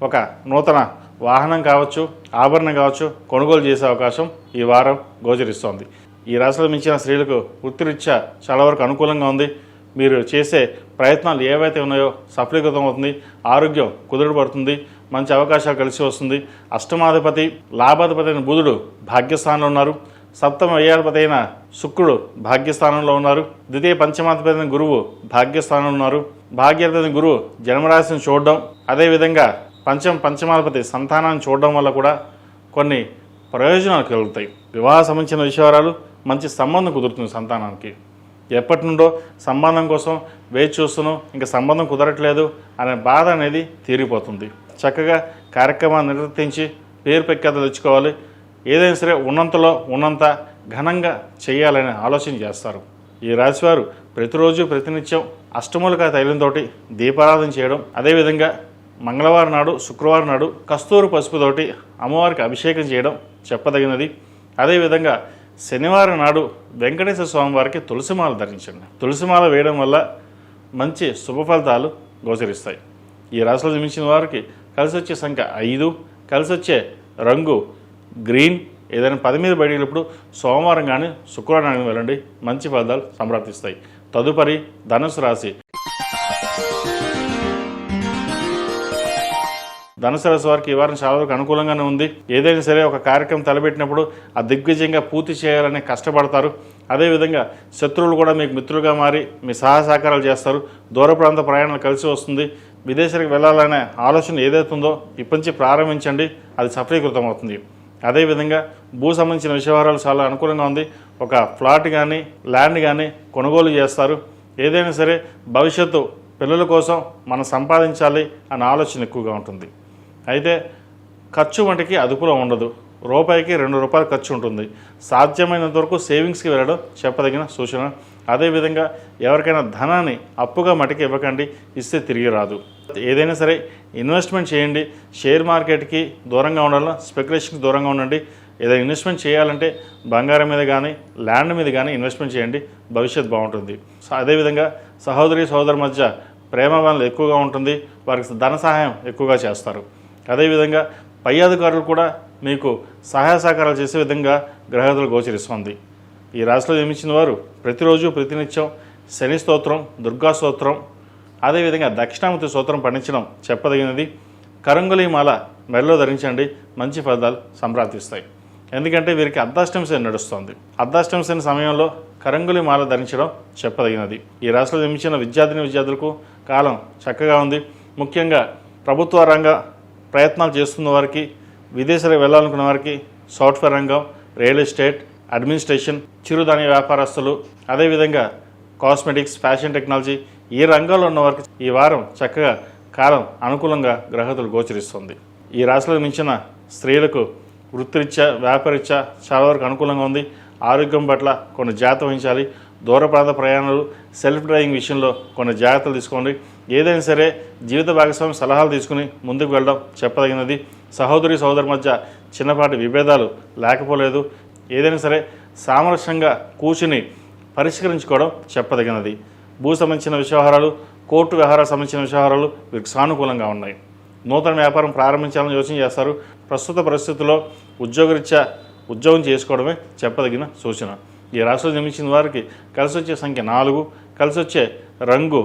ఒక నూతన వాహనం కావచ్చు, ఆభరణం కావచ్చు కొనుగోలు చేసే అవకాశం ఈ వారం గోచరిస్తోంది. ఈ రాశిలో మించిన స్త్రీలకు వృత్తిరీత్యా చాలా వరకు అనుకూలంగా ఉంది. మీరు చేసే ప్రయత్నాలు ఏవైతే ఉన్నాయో సఫలీకృతం అవుతుంది. ఆరోగ్యం కుదురుపడుతుంది. మంచి అవకాశాలు కలిసి వస్తుంది. అష్టమాధిపతి లాభాధిపతి అయిన బుధుడు భాగ్యస్థానంలో ఉన్నారు. సప్తమ వ్యయాధిపతి అయిన శుక్రుడు భాగ్యస్థానంలో ఉన్నారు. ద్వితీయ పంచమాధిపతి అయిన గురువు భాగ్యస్థానంలో ఉన్నారు. భాగ్యాధిపతి అయిన గురువు జన్మరాశిని చూడడం, అదేవిధంగా పంచమాధిపతి సంతానాన్ని చూడడం వల్ల కూడా కొన్ని ప్రయోజనాలు కలుగుతాయి. వివాహ సంబంధించిన విషయాలు, మంచి సంబంధం కుదురుతుంది. సంతానానికి ఎప్పటి నుండో సంబంధం కోసం వేచి చూస్తున్నాం, ఇంకా సంబంధం కుదరట్లేదు అనే బాధ అనేది తీరిపోతుంది. చక్కగా కార్యక్రమాన్ని నిర్వర్తించి పేరు ప్రఖ్యాతలు తెచ్చుకోవాలి. ఏదైనా సరే ఉన్నంతలో ఉన్నంత ఘనంగా చేయాలని ఆలోచన చేస్తారు. ఈ రాశివారు ప్రతిరోజు ప్రతినిత్యం అష్టమూలికా తైలంతో దీపారాధన చేయడం, అదేవిధంగా మంగళవారం నాడు, శుక్రవారం నాడు కస్తూరి పసుపుతోటి అమ్మవారికి అభిషేకం చేయడం చెప్పదగినది. అదేవిధంగా శనివారం నాడు వెంకటేశ్వర స్వామి వారికి తులసిమాల ధరించండి. తులసిమాల వేయడం వల్ల మంచి శుభ ఫలితాలు గోచరిస్తాయి. ఈ రాశిలో జన్మించిన వారికి కలిసి వచ్చే సంఖ్య 5, కలిసి వచ్చే రంగు గ్రీన్. ఏదైనా పని మీద బయటప్పుడు సోమవారం కానీ శుక్రవారం కానీ వెళ్ళండి. మంచి ఫలితాలు సంప్రాప్తిస్తాయి. తదుపరి ధనుసు రాశి. ధనుసు రాశి వారికి ఈ వారం చాలా వరకు అనుకూలంగానే ఉంది. ఏదైనా సరే ఒక కార్యక్రమం తలపెట్టినప్పుడు ఆ దిగ్విజయంగా పూర్తి చేయాలని కష్టపడతారు. అదేవిధంగా శత్రువులు కూడా మీకు మిత్రులుగా మారి మీ సహాయ సహకారాలు చేస్తారు. దూర ప్రాంత ప్రయాణాలు కలిసి వస్తుంది. విదేశాలకు వెళ్ళాలనే ఆలోచన ఏదైతే ఉందో ఇప్పటి నుంచి ప్రారంభించండి, అది సఫలీకృతం అవుతుంది. అదేవిధంగా భూ సంబంధించిన విషయాలు చాలా అనుకూలంగా ఉంది. ఒక ఫ్లాట్ కానీ ల్యాండ్ కానీ కొనుగోలు చేస్తారు. ఏదైనా సరే భవిష్యత్తు పిల్లల కోసం మనం సంపాదించాలి అన్న ఆలోచన ఎక్కువగా ఉంటుంది. అయితే ఖర్చు వంటికి అదుపులో ఉండదు. రూపాయికి 2 రూపాయలు ఖర్చు ఉంటుంది. సాధ్యమైనంత వరకు సేవింగ్స్కి వెళ్ళడం చెప్పదగిన సూచన. అదేవిధంగా ఎవరికైనా ధనాన్ని అప్పుగా మటుకు ఇవ్వకండి, ఇస్తే తిరిగి రాదు. ఏదైనా సరే ఇన్వెస్ట్మెంట్ చేయండి. షేర్ మార్కెట్కి దూరంగా ఉండాలి, స్పెక్యులేషన్కి దూరంగా ఉండండి. ఏదైనా ఇన్వెస్ట్మెంట్ చేయాలంటే బంగారం మీద కానీ ల్యాండ్ మీద కానీ ఇన్వెస్ట్మెంట్ చేయండి, భవిష్యత్తు బాగుంటుంది. అదేవిధంగా సహోదరి సహోదరు మధ్య ప్రేమ బంధం ఎక్కువగా ఉంటుంది. వారికి ధన సహాయం ఎక్కువగా చేస్తారు. అదేవిధంగా పై అధికారులు కూడా మీకు సహాయ సహకారాలు చేసే విధంగా గ్రహగతులు గోచరిస్తుంది. ఈ రాశిలో జన్మించిన వారు ప్రతిరోజు ప్రతినిత్యం శని స్తోత్రం, దుర్గా స్తోత్రం, అదేవిధంగా దక్షిణామూర్తి స్తోత్రం పఠించడం చెప్పదగినది. కరంగులి మాల మెడలో ధరించండి, మంచి ఫలితాలు సంప్రాప్తిస్తాయి. ఎందుకంటే వీరికి అర్ధాష్టమి శని నడుస్తుంది. అర్ధాష్టమి శని సమయంలో కరంగులి మాల ధరించడం చెప్పదగినది. ఈ రాశిలో జన్మించిన విద్యార్థులకు కాలం చక్కగా ఉంది. ముఖ్యంగా ప్రభుత్వ రంగ ప్రయత్నాలు చేస్తున్న వారికి, విదేశాలకు వెళ్ళాలనుకున్న వారికి, సాఫ్ట్వేర్ రంగం, రియల్ ఎస్టేట్, అడ్మినిస్ట్రేషన్, చిరుధాన్య వ్యాపారస్తులు, అదేవిధంగా కాస్మెటిక్స్, ఫ్యాషన్ టెక్నాలజీ ఈ రంగాల్లో ఉన్న వారికి ఈ వారం చక్కగా కాలం అనుకూలంగా గ్రహగతులు గోచరిస్తుంది. ఈ రాశిలో మించిన స్త్రీలకు వృత్తిరీత్యా, వ్యాపారరీత్యా చాలా వరకు అనుకూలంగా ఉంది. ఆరోగ్యం పట్ల కొన్ని జాగ్రత్త వహించాలి. దూర ప్రాంత ప్రయాణాలు, సెల్ఫ్ డ్రైవింగ్ విషయంలో కొన్ని జాగ్రత్తలు తీసుకోండి. ఏదైనా సరే జీవిత భాగస్వామి సలహాలు తీసుకుని ముందుకు వెళ్ళడం చెప్పదగినది. సహోదరి సహోదరు మధ్య చిన్నపాటి విభేదాలు లేకపోలేదు. ఏదైనా సరే సామరస్యంగా కూర్చుని పరిష్కరించుకోవడం చెప్పదగినది. భూ సంబంధించిన వ్యవహారాలు, కోర్టు వ్యవహారాలకు సంబంధించిన వ్యవహారాలు వీరికి సానుకూలంగా ఉన్నాయి. నూతన వ్యాపారం ప్రారంభించాలని యోచన చేస్తారు. ప్రస్తుత పరిస్థితుల్లో ఉద్యోగం చేసుకోవడమే చెప్పదగిన సూచన. ఈ రాశిలో జన్మించిన వారికి కలిసి వచ్చే సంఖ్య 4, కలిసి వచ్చే రంగు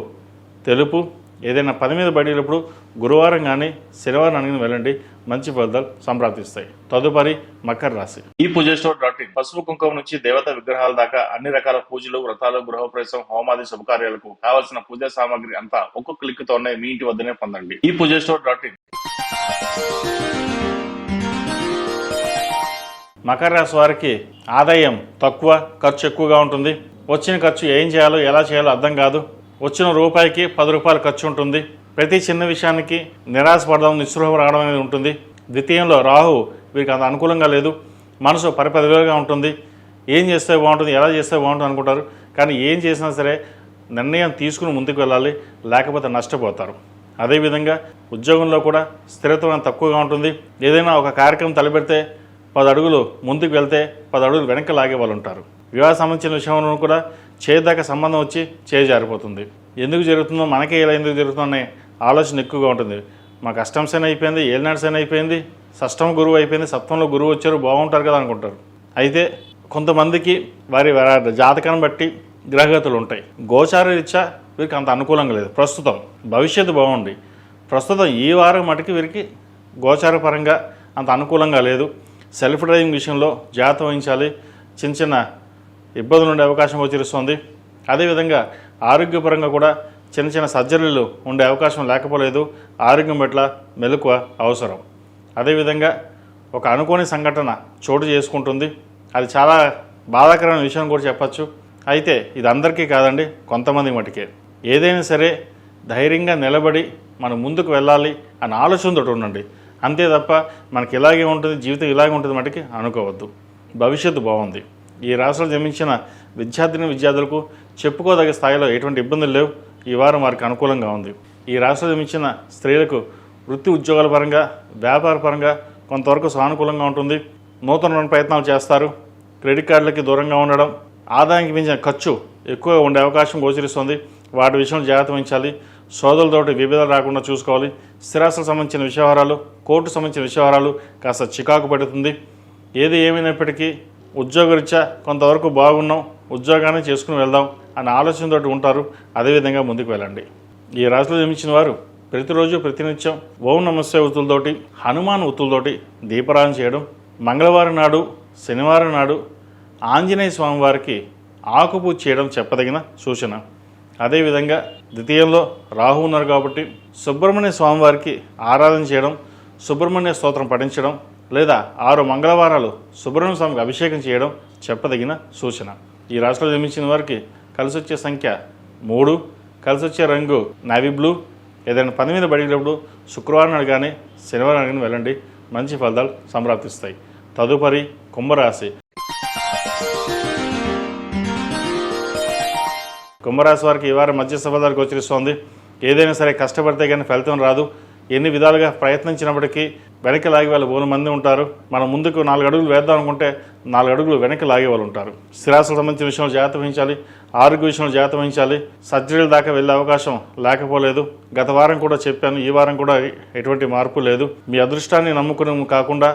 తెలుపు. ఏదైనా పని మీద బయటప్పుడు గురువారం కానీ శనివారం అని వెళ్ళండి, మంచి ఫలితాలు సంప్రాప్తిస్తాయి. తదుపరి మకర రాశి. ఈ పూజస్టోర్.in పసుపు కుంకుమ నుంచి దేవత విగ్రహాల దాకా అన్ని రకాల పూజలు, వ్రతాలు, గృహప్రవేశం, హోమాది శుభకార్యాలకు కావలసిన పూజా సామాగ్రి అంతా ఒక్కొక్క క్లిక్తోనే మీ ఇంటి వద్దనే పొందండి. ఈ పూజస్టోర్.in. మకర రాశి వారికి ఆదాయం తక్కువ, ఖర్చు ఎక్కువగా ఉంటుంది. వచ్చిన ఖర్చు ఏం చేయాలో ఎలా చేయాలో అర్థం కాదు. వచ్చిన రూపాయికి 10 రూపాయలు ఖర్చు ఉంటుంది. ప్రతి చిన్న విషయానికి నిరాశపడడం, నిస్పృహ రావడం అనేది ఉంటుంది. ద్వితీయంలో రాహు వీరికి అంత అనుకూలంగా లేదు. మనసు పరిపదివేలుగా ఉంటుంది. ఏం చేస్తే బాగుంటుంది, ఎలా చేస్తే బాగుంటుంది అనుకుంటారు. కానీ ఏం చేసినా సరే నిర్ణయం తీసుకుని ముందుకు వెళ్ళాలి, లేకపోతే నష్టపోతారు. అదేవిధంగా ఉద్యోగంలో కూడా స్థిరత్వం తక్కువగా ఉంటుంది. ఏదైనా ఒక కార్యక్రమం తలపెడితే 10 అడుగులు ముందుకు వెళ్తే 10 అడుగులు వెనక్కి లాగే వాళ్ళు ఉంటారు. వివాహ సంబంధించిన విషయంలో కూడా చేదాకా సంబంధం వచ్చి జారిపోతుంది. ఎందుకు జరుగుతుందో, మనకే ఇలా ఎందుకు జరుగుతుందనే ఆలోచన ఎక్కువగా ఉంటుంది. మా కష్టం శని అయిపోయింది, ఏలినాడు శని అయిపోయింది, షష్టమ గురువు అయిపోయింది, సప్తంలో గురువు వచ్చారు, బాగుంటారు కదా అనుకుంటారు. అయితే కొంతమందికి వారి జాతకాన్ని బట్టి గ్రహగతులు ఉంటాయి. గోచార రీత్యా వీరికి అంత అనుకూలంగా లేదు ప్రస్తుతం. భవిష్యత్తు బాగుంది. ప్రస్తుతం ఈ వారం మటుకు వీరికి గోచార పరంగా అంత అనుకూలంగా లేదు. సెల్ఫ్ డ్రైవింగ్ విషయంలో జాగ్రత్త వహించాలి. చిన్న ఇబ్బందులు ఉండే అవకాశం గోచరిస్తుంది. అదేవిధంగా ఆరోగ్యపరంగా కూడా చిన్న సర్జరీలు ఉండే అవకాశం లేకపోలేదు. ఆరోగ్యం పట్ల మెలకువ అవసరం. అదేవిధంగా ఒక అనుకోని సంఘటన చోటు చేసుకుంటుంది. అది చాలా బాధాకరమైన విషయం కూడా చెప్పచ్చు. అయితే ఇది అందరికీ కాదండి, కొంతమంది మటుకే. ఏదైనా సరే ధైర్యంగా నిలబడి మనం ముందుకు వెళ్ళాలి అన్న ఆలోచనతో ఉండండి. అంతే తప్ప మనకి ఇలాగే ఉంటుంది, జీవితం ఇలాగే ఉంటుంది మటుకి అనుకోవద్దు. భవిష్యత్తు బాగుంది. ఈ రాశిలో జన్మించిన విద్యార్థులకు చెప్పుకోదగ్గ స్థాయిలో ఎటువంటి ఇబ్బందులు లేవు. ఈ వారం వారికి అనుకూలంగా ఉంది. ఈ రాశిలో జన్మించిన స్త్రీలకు వృత్తి ఉద్యోగాల పరంగా, వ్యాపార పరంగా కొంతవరకు సానుకూలంగా ఉంటుంది. నూతన ప్రయత్నాలు చేస్తారు. క్రెడిట్ కార్డులకి దూరంగా ఉండడం, ఆదాయానికి మించిన ఖర్చు ఎక్కువగా ఉండే అవకాశం గోచరిస్తుంది. వాటి విషయంలో జాగ్రత్త వహించాలి. సోదరులతోటి విభేదాలు రాకుండా చూసుకోవాలి. స్థిరాస్తులకు సంబంధించిన విషయాలు, కోర్టు సంబంధించిన విషయాలు కాస్త చికాకు పడుతుంది. ఏది ఏమైనప్పటికీ ఉద్యోగరీత్యా కొంతవరకు బాగున్నాం, ఉద్యోగాన్ని చేసుకుని వెళ్దాం అన్న ఆలోచనతో ఉంటారు. అదేవిధంగా ముందుకు వెళ్ళండి. ఈ రాశిలో జన్మించిన వారు ప్రతిరోజు ప్రతినిత్యం ఓం నమస్తే ఒత్తులతోటి హనుమాన్ ఒత్తులతోటి దీపారాధన చేయడం, మంగళవారం నాడు శనివారం నాడు ఆంజనేయ స్వామివారికి ఆకుపూజ చేయడం చెప్పదగిన సూచన. అదేవిధంగా ద్వితీయంలో రాహు ఉన్నారు కాబట్టి సుబ్రహ్మణ్య స్వామివారికి ఆరాధన చేయడం, సుబ్రహ్మణ్య స్తోత్రం పఠించడం లేదా 6 మంగళవారాలు సుబ్రహ్మణ్య స్వామికి అభిషేకం చేయడం చెప్పదగిన సూచన. ఈ రాశిలో జన్మించిన వారికి కలిసి వచ్చే సంఖ్య 3, కలిసి వచ్చే రంగు నేవీ బ్లూ. ఏదైనా పని మీద బడినప్పుడు శుక్రవారం నాడు కానీ శనివారం నాడు కానీ వెళ్ళండి, మంచి ఫలితాలు సంప్రాప్తిస్తాయి. తదుపరి కుంభరాశి. కుంభరాశి వారికి ఈ వారం మధ్యస్థ ఫలితాలు గోచరిస్తోంది. ఏదైనా సరే కష్టపడితే కానీ ఫలితం రాదు. ఎన్ని విధాలుగా ప్రయత్నించినప్పటికీ వెనక్కి లాగే వాళ్ళు 100 మంది ఉంటారు. మనం ముందుకు 4 అడుగులు వేద్దాం అనుకుంటే 4 అడుగులు వెనక్కి లాగే వాళ్ళు ఉంటారు. స్థిరాస్తులకు సంబంధించిన విషయంలో జాగ్రత్త వహించాలి, ఆరోగ్య విషయంలో జాగ్రత్త వహించాలి. సర్జరీల దాకా వెళ్ళే అవకాశం లేకపోలేదు. గత వారం కూడా చెప్పాను, ఈ వారం కూడా ఎటువంటి మార్పు లేదు. మీ అదృష్టాన్ని నమ్ముకుని కాకుండా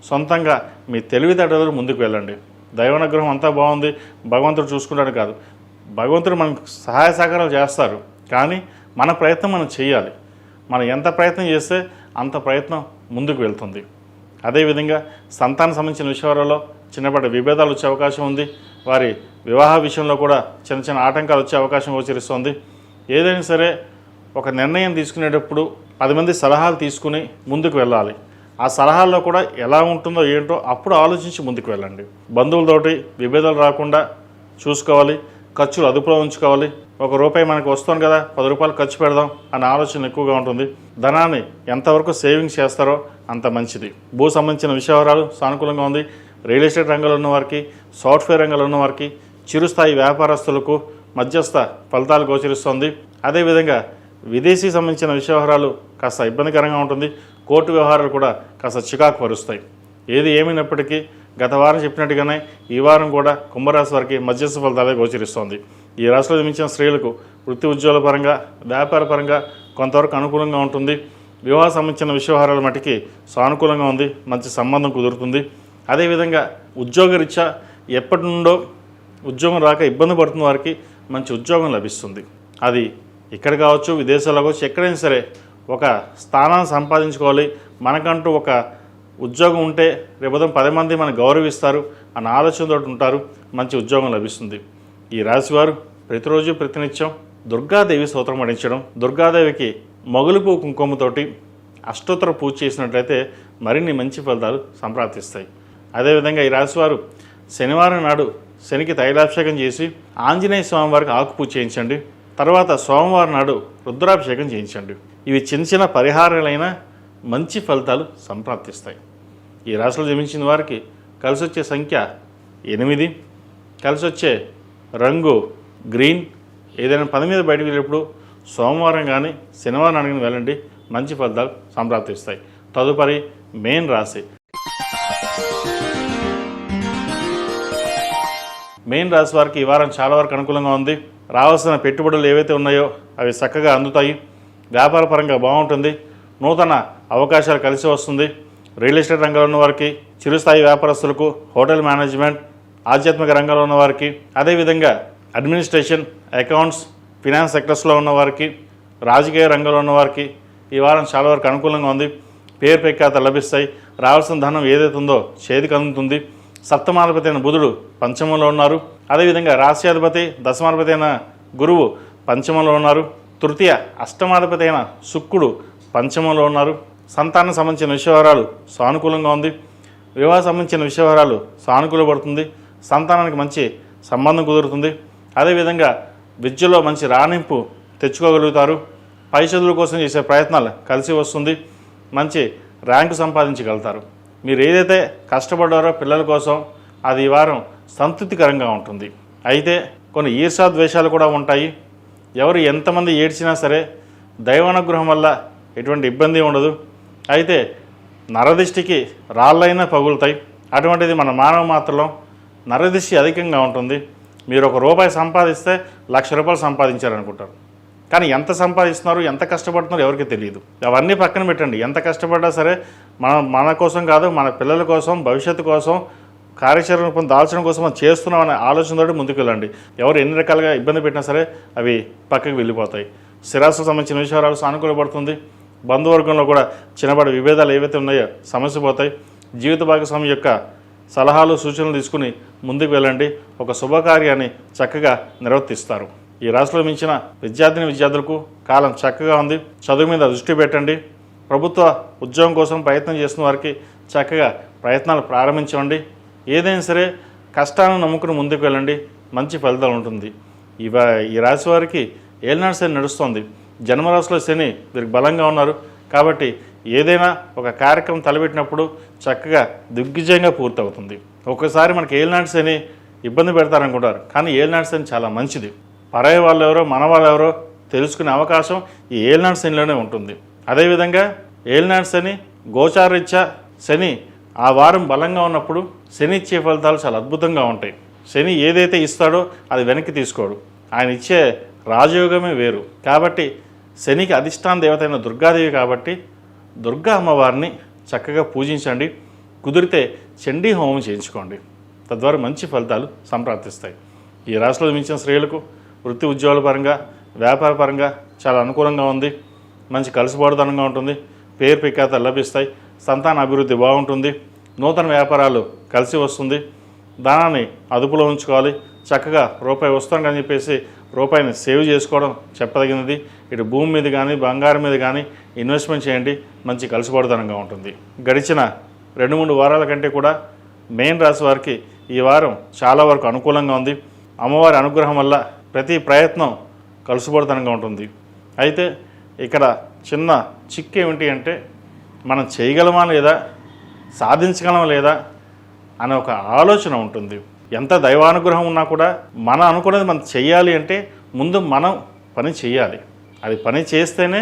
సొంతంగా మీ తెలివితేటలు ముందుకు వెళ్ళండి. దైవానుగ్రహం అంతా బాగుంది, భగవంతుడు చూసుకుంటాడు కాదు, భగవంతుడు మనకు సహాయ సహకారాలు చేస్తారు. కానీ మన ప్రయత్నం మనం చేయాలి. మనం ఎంత ప్రయత్నం చేస్తే అంత ప్రయత్నం ముందుకు వెళ్తుంది. అదేవిధంగా సంతానం సంబంధించిన విషయాలలో చిన్నపాటి విభేదాలు వచ్చే అవకాశం ఉంది. వారి వివాహ విషయంలో కూడా చిన్న చిన్న ఆటంకాలు వచ్చే అవకాశం గోచరిస్తుంది. ఏదైనా సరే ఒక నిర్ణయం తీసుకునేటప్పుడు 10 మంది సలహాలు తీసుకుని ముందుకు వెళ్ళాలి. ఆ సలహాల్లో కూడా ఎలా ఉంటుందో ఏంటో అప్పుడు ఆలోచించి ముందుకు వెళ్ళండి. బంధువులతోటి విభేదాలు రాకుండా చూసుకోవాలి. ఖర్చులు అదుపులో ఉంచుకోవాలి. ₹1 మనకు వస్తుంది కదా, ₹10 ఖర్చు పెడదాం అనే ఆలోచన ఎక్కువగా ఉంటుంది. ధనాన్ని ఎంతవరకు సేవింగ్స్ చేస్తారో అంత మంచిది. భూ సంబంధించిన విషయాలు సానుకూలంగా ఉంది. రియల్ ఎస్టేట్ రంగంలో ఉన్నవారికి, సాఫ్ట్వేర్ రంగంలో ఉన్నవారికి, చిరుస్థాయి వ్యాపారస్తులకు మధ్యస్థ ఫలితాలు గోచరిస్తుంది. అదేవిధంగా విదేశీ సంబంధించిన వ్యవహారాలు కాస్త ఇబ్బందికరంగా ఉంటుంది. కోర్టు వ్యవహారాలు కూడా కాస్త చికాకు పరుస్తాయి. ఏది ఏమైనప్పటికీ గత వారం చెప్పినట్టుగానే ఈ వారం కూడా కుంభరాశి వారికి మధ్యస్థ ఫలితాలే గోచరిస్తోంది. ఈ రాశిలో జన్మించిన స్త్రీలకు వృత్తి ఉద్యోగాల పరంగా, వ్యాపార పరంగా కొంతవరకు అనుకూలంగా ఉంటుంది. వివాహ సంబంధించిన వ్యవహారాల మటుకి సానుకూలంగా ఉంది. మంచి సంబంధం కుదురుతుంది. అదేవిధంగా ఉద్యోగరీత్యా ఎప్పటి నుండో ఉద్యోగం రాక ఇబ్బంది పడుతున్న వారికి మంచి ఉద్యోగం లభిస్తుంది. అది ఇక్కడ కావచ్చు, విదేశాల్లో కావచ్చు, ఎక్కడైనా సరే ఒక స్థానాన్ని సంపాదించుకోవాలి. మనకంటూ ఒక ఉద్యోగం ఉంటే రేపు 10 మంది మనకు గౌరవిస్తారు అన్న ఆలోచనతో ఉంటారు. మంచి ఉద్యోగం లభిస్తుంది. ఈ రాశివారు ప్రతిరోజు ప్రతినిత్యం దుర్గాదేవి స్తోత్రం పఠించడం, దుర్గాదేవికి మగులుపు కుంకుమతోటి అష్టోత్తర పూజ చేసినట్లయితే మరిన్ని మంచి ఫలితాలు సంప్రాప్తిస్తాయి. అదేవిధంగా ఈ రాశివారు శనివారం నాడు శనికి తైలాభిషేకం చేసి ఆంజనేయ స్వామి వారికి ఆకుపూజ చేయించండి. తర్వాత సోమవారం నాడు రుద్రాభిషేకం చేయించండి. ఇవి చిన్న చిన్న పరిహారాలైన మంచి ఫలితాలు సంప్రాప్తిస్తాయి. ఈ రాశిలో జన్మించిన వారికి కలిసి వచ్చే సంఖ్య 8, కలిసి వచ్చే రంగు గ్రీన్. ఏదైనా పని మీద బయటకు వెళ్ళేప్పుడు సోమవారం కానీ శనివారం నాడు వెళ్ళండి, మంచి ఫలితాలు సంప్రాప్తిస్తాయి. తదుపరి మేన్ రాశి. మెయిన్ రాశి వారికి ఈ వారం చాలా వరకు అనుకూలంగా ఉంది. రావాల్సిన పెట్టుబడులు ఏవైతే ఉన్నాయో అవి చక్కగా అందుతాయి. వ్యాపార పరంగా బాగుంటుంది. నూతన అవకాశాలు కలిసి వస్తుంది. రియల్ ఎస్టేట్ రంగంలో ఉన్న వారికి, చిరుస్థాయి వ్యాపారస్తులకు, హోటల్ మేనేజ్మెంట్, ఆధ్యాత్మిక రంగంలో ఉన్న వారికి, అదేవిధంగా అడ్మినిస్ట్రేషన్, అకౌంట్స్, ఫినాన్స్ సెక్టర్స్లో ఉన్న వారికి, రాజకీయ రంగంలో ఉన్న వారికి ఈ వారం చాలా వరకు అనుకూలంగా ఉంది. పేరు ప్రఖ్యాతలు లభిస్తాయి. రావాల్సిన ధనం ఏదైతే ఉందో చేతికి అందుతుంది. సప్తమాధిపతి అయిన బుధుడు పంచమంలో ఉన్నారు. అదేవిధంగా రాశ్యాధిపతి, దశమాధిపతి అయిన గురువు పంచమంలో ఉన్నారు. తృతీయ అష్టమాధిపతి అయిన శుక్రుడు పంచమంలో ఉన్నారు. సంతానం సంబంధించిన విషయవరాలు సానుకూలంగా ఉంది. వివాహ సంబంధించిన విషయవరాలు సానుకూలపడుతుంది. సంతానానికి మంచి సంబంధం కుదురుతుంది. అదేవిధంగా విద్యలో మంచి రాణింపు తెచ్చుకోగలుగుతారు. పై చదువుల కోసం చేసే ప్రయత్నాలు కలిసి వస్తుంది. మంచి ర్యాంకు సంపాదించగలుగుతారు. మీరు ఏదైతే కష్టపడ్డారో పిల్లల కోసం అది ఈ వారం సంతృప్తికరంగా ఉంటుంది. అయితే కొన్ని ఈర్ష్యాద్వేషాలు కూడా ఉంటాయి. ఎవరు ఎంతమంది ఏడ్చినా సరే దైవానుగ్రహం వల్ల ఎటువంటి ఇబ్బంది ఉండదు. అయితే నరదిష్టికి రాళ్ళైనా పగులుతాయి. అటువంటిది మన మానవ మాత్రలో నరదిష్టి అధికంగా ఉంటుంది. మీరు ₹1 సంపాదిస్తే ₹1,00,000 సంపాదించారనుకుంటారు. కానీ ఎంత సంపాదిస్తున్నారు, ఎంత కష్టపడుతున్నారు ఎవరికి తెలియదు. అవన్నీ పక్కన పెట్టండి. ఎంత కష్టపడ్డా సరే మన కోసం కాదు, మన పిల్లల కోసం, భవిష్యత్తు కోసం, కార్యాచరణ దాల్చడం కోసం మనం చేస్తున్నాం అనే ఆలోచనతో ముందుకు వెళ్ళండి. ఎవరు ఎన్ని రకాలుగా ఇబ్బంది పెట్టినా సరే అవి పక్కకి వెళ్ళిపోతాయి. స్థిరాస్తులకు సంబంధించిన విషయాలు సానుకూలపడుతుంది. బంధువర్గంలో కూడా చిన్నపాటి విభేదాలు ఏవైతే ఉన్నాయో సమస్య పోతాయి. జీవిత భాగస్వామి యొక్క సలహాలు సూచనలు తీసుకుని ముందుకు వెళ్ళండి. ఒక శుభకార్యాన్ని చక్కగా నిర్వర్తిస్తారు. ఈ రాశిలో మించిన విద్యార్థులకు కాలం చక్కగా ఉంది. చదువు మీద దృష్టి పెట్టండి. ప్రభుత్వ ఉద్యోగం కోసం ప్రయత్నం చేస్తున్న వారికి చక్కగా ప్రయత్నాలు ప్రారంభించండి. ఏదైనా సరే కష్టాలను నమ్ముకుని ముందుకు వెళ్ళండి, మంచి ఫలితాలు ఉంటుంది. ఈ రాశి వారికి ఏలినాటి శని నడుస్తుంది. జన్మరాశిలో శని వీరికి బలంగా ఉన్నారు కాబట్టి ఏదైనా ఒక కార్యక్రమం తలపెట్టినప్పుడు చక్కగా దిగ్విజయంగా పూర్తవుతుంది. ఒక్కసారి మనకి ఏలినాటి శని ఇబ్బంది పెడతారనుకుంటారు, కానీ ఏలినాటి శని చాలా మంచిది. పరాయి వాళ్ళు ఎవరో మన వాళ్ళు ఎవరో తెలుసుకునే అవకాశం ఈ ఏలినాటి శనిలోనే ఉంటుంది. అదేవిధంగా ఏలినాటి శని గోచారరీత్యా శని ఆ వారం బలంగా ఉన్నప్పుడు శని ఇచ్చే ఫలితాలు చాలా అద్భుతంగా ఉంటాయి. శని ఏదైతే ఇస్తాడో అది వెనక్కి తీసుకోడు. ఆయన ఇచ్చే రాజయోగమే వేరు. కాబట్టి శనికి అధిష్టాన దేవత అయిన దుర్గాదేవి కాబట్టి దుర్గా అమ్మవారిని చక్కగా పూజించండి. కుదిరితే చండీ హోమం చేయించుకోండి. తద్వారా మంచి ఫలితాలు సంప్రాప్తిస్తాయి. ఈ రాశిలో మించిన స్త్రీలకు వృత్తి ఉద్యోగాల పరంగా వ్యాపార పరంగా చాలా అనుకూలంగా ఉంది. మంచి కలిసిపోవడంగా ఉంటుంది. పేరు ప్రఖ్యాతలు లభిస్తాయి. సంతాన అభివృద్ధి బాగుంటుంది. నూతన వ్యాపారాలు కలిసి వస్తుంది. దానాన్ని అదుపులో ఉంచుకోవాలి. చక్కగా రూపాయి వస్తుందని చెప్పేసి రూపాయిని సేవ్ చేసుకోవడం చెప్పదగినది. ఇటు భూమి మీద కానీ బంగారం మీద కానీ ఇన్వెస్ట్మెంట్ చేయండి. మంచి కలిసిపోవడంగా ఉంటుంది. గడిచిన 2-3 వారాల కంటే కూడా మెయిన్ రాశి వారికి ఈ వారం చాలా వరకు అనుకూలంగా ఉంది. అమ్మవారి అనుగ్రహం వల్ల ప్రతి ప్రయత్నం కలిసిపోవడంగా ఉంటుంది. అయితే ఇక్కడ చిన్న చిక్కు ఏమిటి అంటే మనం చేయగలమా లేదా, సాధించగలమా లేదా అనే ఒక ఆలోచన ఉంటుంది. ఎంత దైవానుగ్రహం ఉన్నా కూడా మనం అనుకునేది మనం చెయ్యాలి అంటే ముందు మనం పని చేయాలి. అది పని చేస్తేనే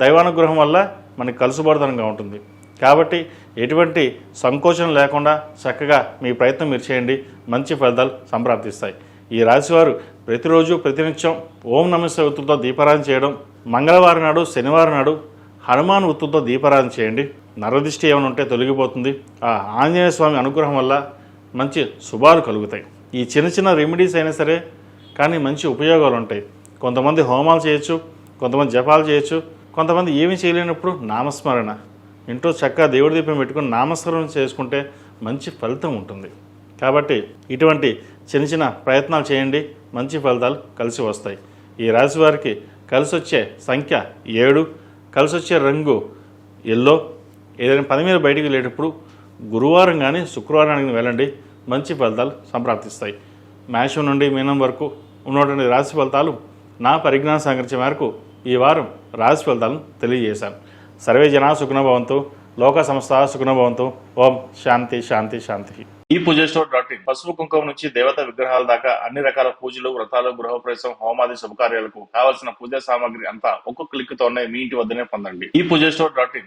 దైవానుగ్రహం వల్ల మనకి కలుసుబడదనంగా ఉంటుంది. కాబట్టి ఎటువంటి సంకోచం లేకుండా చక్కగా మీ ప్రయత్నం మీరు చేయండి. మంచి ఫలితాలు సంప్రాప్తిస్తాయి. ఈ రాశివారు ప్రతిరోజు ప్రతినిత్యం ఓం నమస్తే ఒత్తులతో దీపారాధన చేయడం, మంగళవారం నాడు శనివారం నాడు హనుమాన్ ఒత్తులతో దీపారాధన చేయండి. నరదిష్టి ఏమైనా ఉంటే తొలగిపోతుంది. ఆ ఆంజనేయ స్వామి అనుగ్రహం వల్ల మంచి శుభాలు కలుగుతాయి. ఈ చిన్న చిన్న రెమెడీస్ అయినా సరే కానీ మంచి ఉపయోగాలు ఉంటాయి. కొంతమంది హోమాలు చేయొచ్చు, కొంతమంది జపాలు చేయొచ్చు, కొంతమంది ఏమీ చేయలేనప్పుడు నామస్మరణ ఇంట్లో చక్కగా దేవుడి దీపం పెట్టుకుని నామస్మరణ చేసుకుంటే మంచి ఫలితం ఉంటుంది. కాబట్టి ఇటువంటి చిన్న చిన్న ప్రయత్నాలు చేయండి. మంచి ఫలితాలు కలిసి వస్తాయి. ఈ రాశి వారికి కలిసి వచ్చే సంఖ్య 7, కలిసి వచ్చే రంగు ఎల్లో. ఏదైనా పని మీద బయటికి వెళ్ళేటప్పుడు గురువారం కానీ శుక్రవారానికి వెళ్ళండి. మంచి ఫలితాలు సంప్రాప్తిస్తాయి. మేషం నుండి మీనం వరకు ఉన్నటువంటి రాశి ఫలితాలు నా పరిజ్ఞానం సంగ్రహించే మేరకు ఈ వారం రాశి ఫలితాలను తెలియజేశాను. సర్వే జనా సుఖినో భవంతు, లోక సంస్థ సుఖినో భవంతు. ఓం శాంతి శాంతి శాంతి. ఈ పూజస్టోర్.in పసుపు కుంకుమ నుంచి దేవత విగ్రహాల దాకా అన్ని రకాల పూజలు, వ్రతాలు, గృహప్రవేశం, హోమాది శుభకార్యాలకు కావాల్సిన పూజా సామాగ్రి అంతా ఒక్క క్లిక్ తోనే మీ ఇంటి వద్దనే పొందండి. ఈ పూజస్టోర్.in